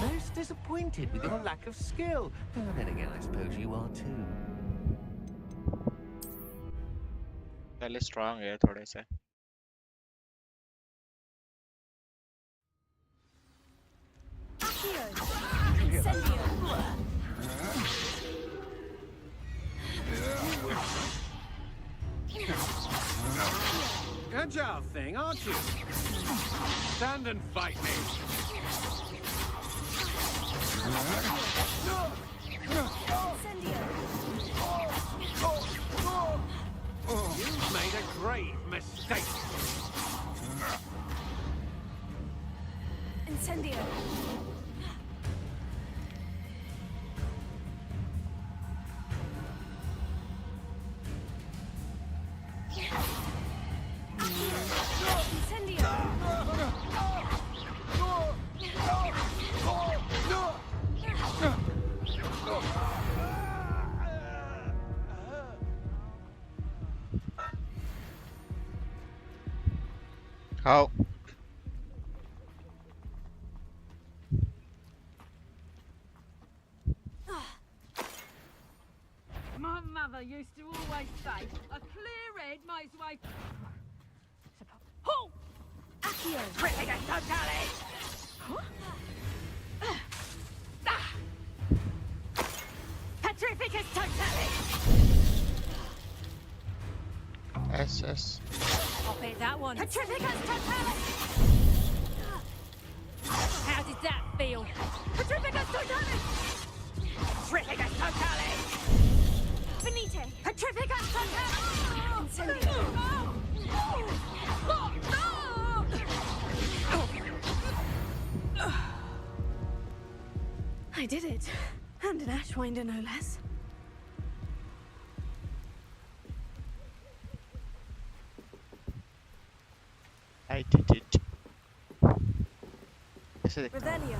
Most disappointed with your lack of skill. But then again, I suppose you are too. पहले स्ट्रांग है थोड़े से fragile thing, aren't you? Stand and fight me. You've made a grave mistake. Incendio. How? My mother used to always say, a clear head makes way. Ho! Accio. Critical totality! Petrificus totality! SS. I'll bet that one. Petrificus totality! How did that feel? Petrificus totality! Petrificus totality! Finite. Petrificus totality! Incendio. I did it. And an Ashwinder, no less. I did it. Revelio.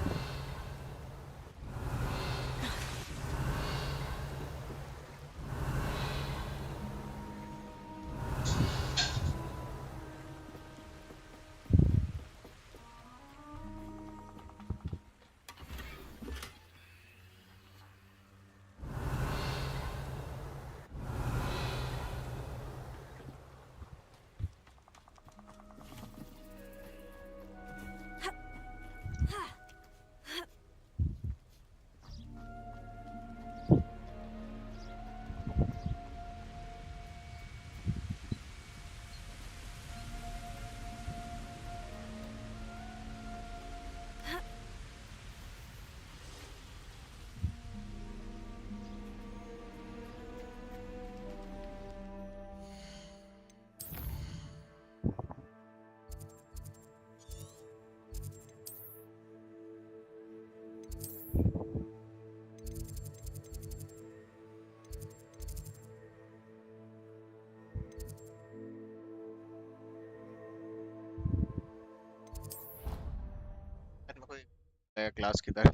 Class किधर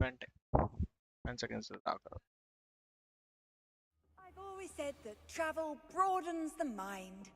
10 seconds से करो. I've always said that travel broadens the mind.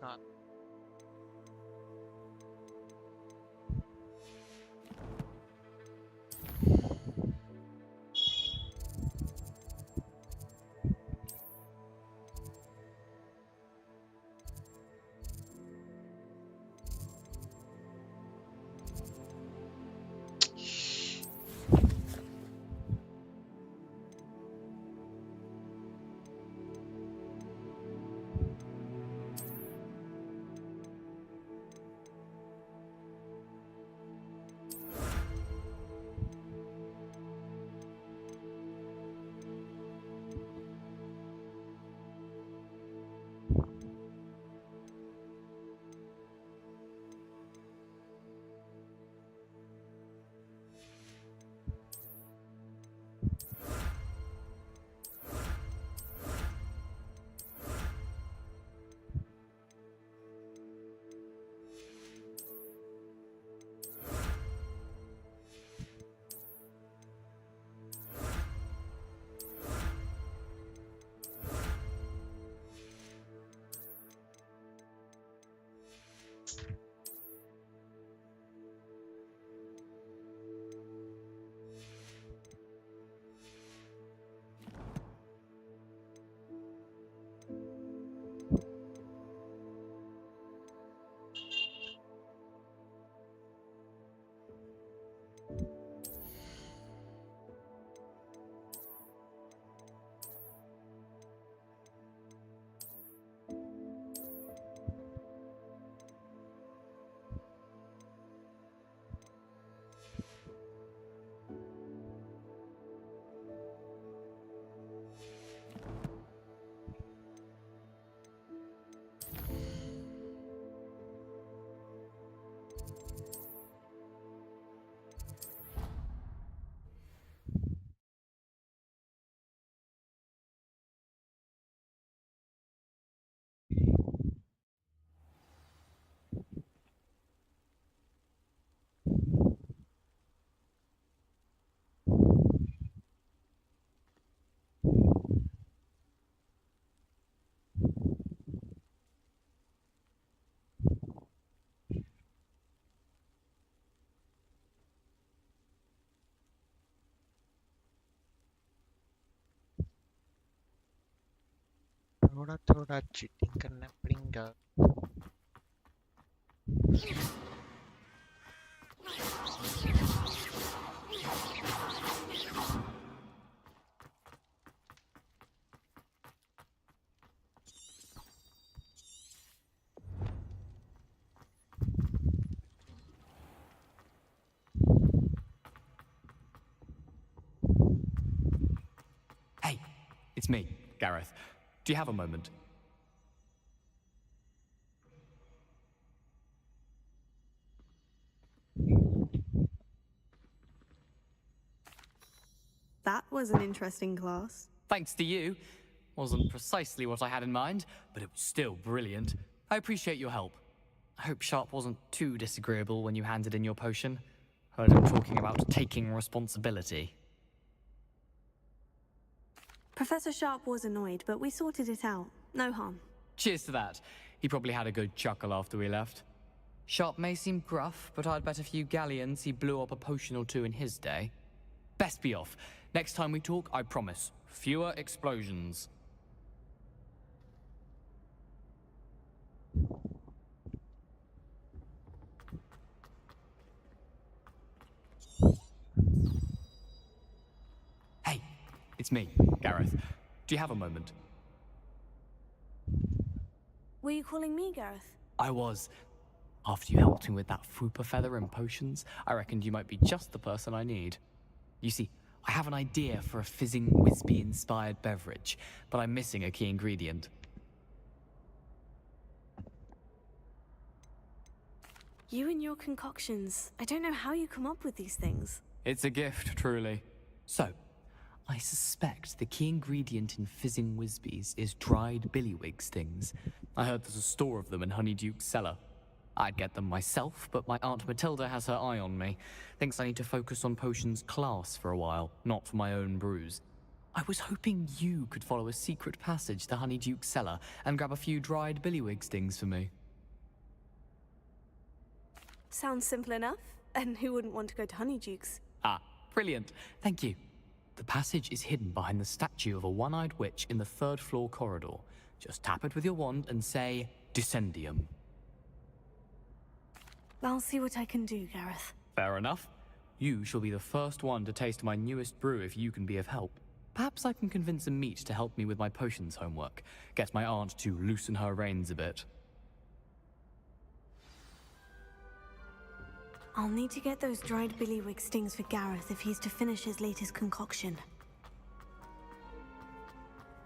can't. थोड़ा थोड़ा cheating करना पड़ेगा। Hey, it's me, Gareth. Do you have a moment? That was an interesting class. Thanks to you. Wasn't precisely what I had in mind, but it was still brilliant. I appreciate your help. I hope Sharp wasn't too disagreeable when you handed in your potion. Heard him talking about taking responsibility. Professor Sharp was annoyed, but we sorted it out. No harm. Cheers to that. He probably had a good chuckle after we left. Sharp may seem gruff, but I'd bet a few galleons he blew up a potion or two in his day. Best be off. Next time we talk, I promise, fewer explosions. Hey, it's me, Gareth. Do you have a moment? Were you calling me, Gareth? I was. After you helped me with that Fupa feather and potions, I reckoned you might be just the person I need. You see, I have an idea for a fizzing Whizbee-inspired beverage, but I'm missing a key ingredient. You and your concoctions. I don't know how you come up with these things. It's a gift, truly. So, I suspect the key ingredient in fizzing Whizbees is dried billywig stings. I heard there's a store of them in Honeyduke's cellar. I'd get them myself, but my Aunt Matilda has her eye on me. Thinks I need to focus on potions class for a while, not for my own brews. I was hoping you could follow a secret passage to Honeyduke's cellar and grab a few dried billywig stings for me. Sounds simple enough. And who wouldn't want to go to Honeyduke's? Ah, brilliant. Thank you. The passage is hidden behind the statue of a one-eyed witch in the third-floor corridor. Just tap it with your wand and say, Descendium. I'll see what I can do, Gareth. Fair enough. You shall be the first one to taste my newest brew if you can be of help. Perhaps I can convince a meat to help me with my potions homework. Get my aunt to loosen her reins a bit. I'll need to get those dried billywig stings for Gareth if he's to finish his latest concoction.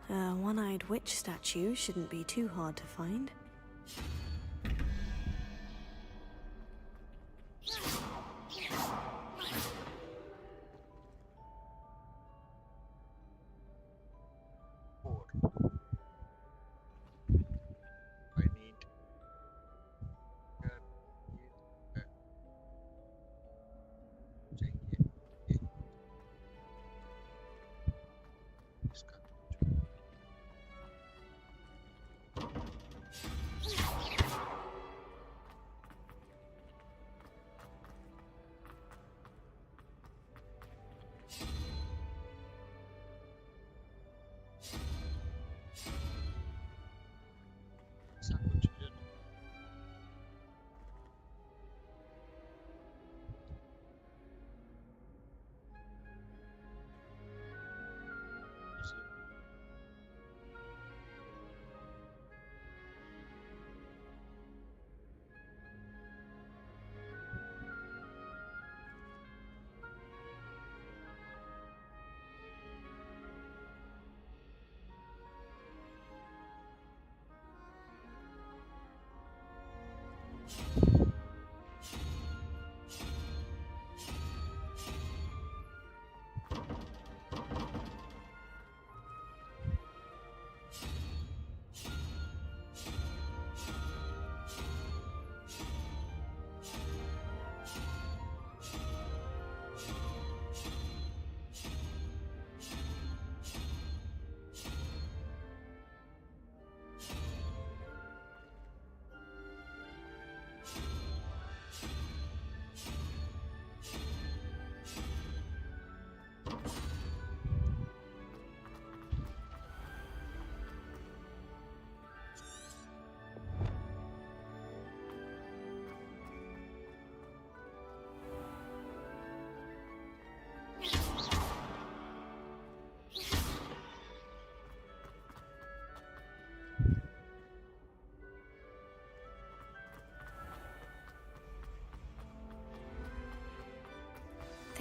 A one-eyed witch statue shouldn't be too hard to find.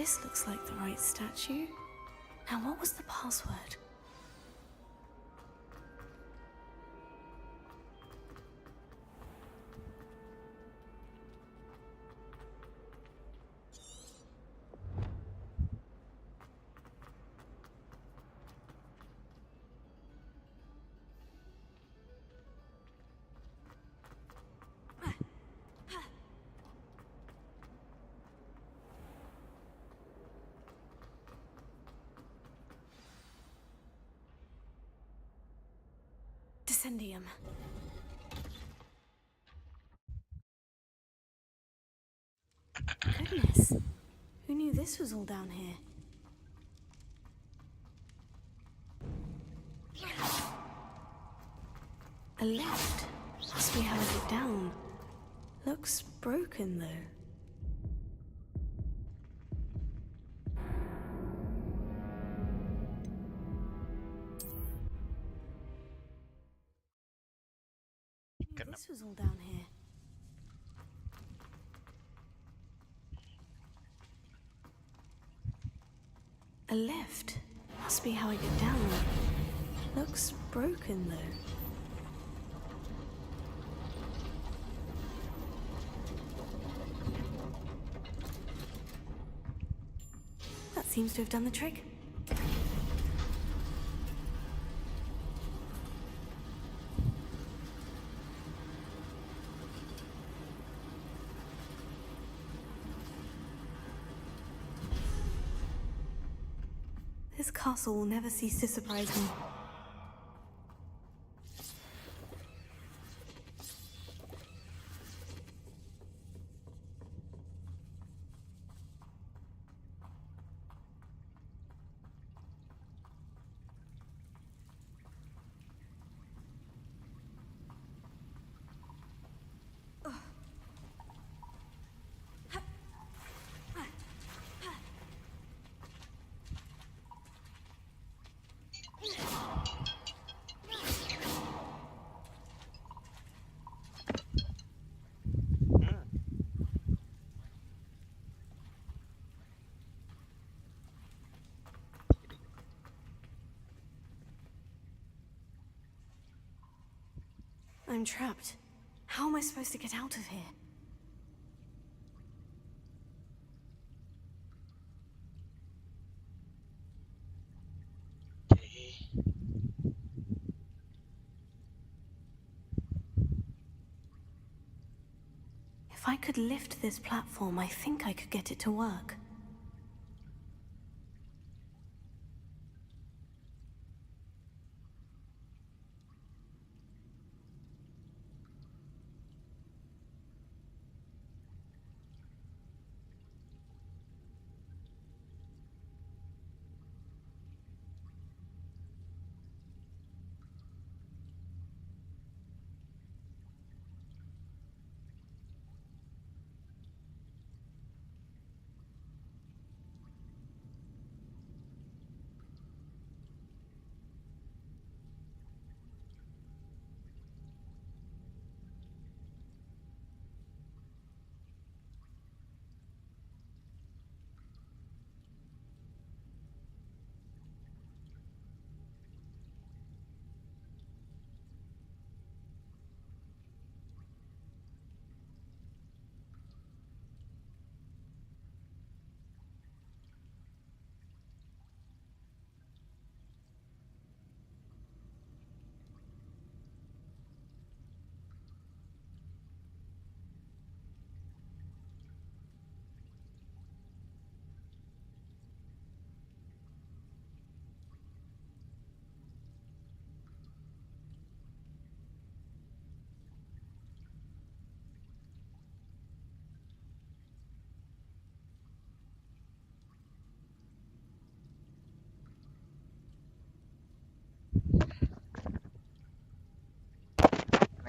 This looks like the right statue. Now, what was the password? Descendium. Goodness. Who knew this was all down here? A lift. Must be how I get down. Looks broken, though. This was all down here. A lift. Must be how I get down. Looks broken, though. That seems to have done the trick. This castle will never cease to surprise me. I'm trapped. How am I supposed to get out of here? If I could lift this platform, I think I could get it to work.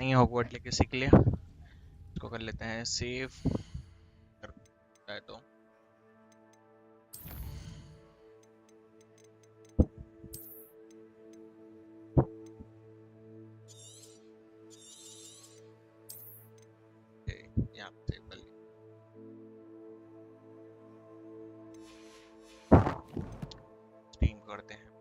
नहीं Hogwarts लेके सीख लिया, इसको कर लेते हैं save करता है तो यहाँ पे सेव कर लिया। करते हैं।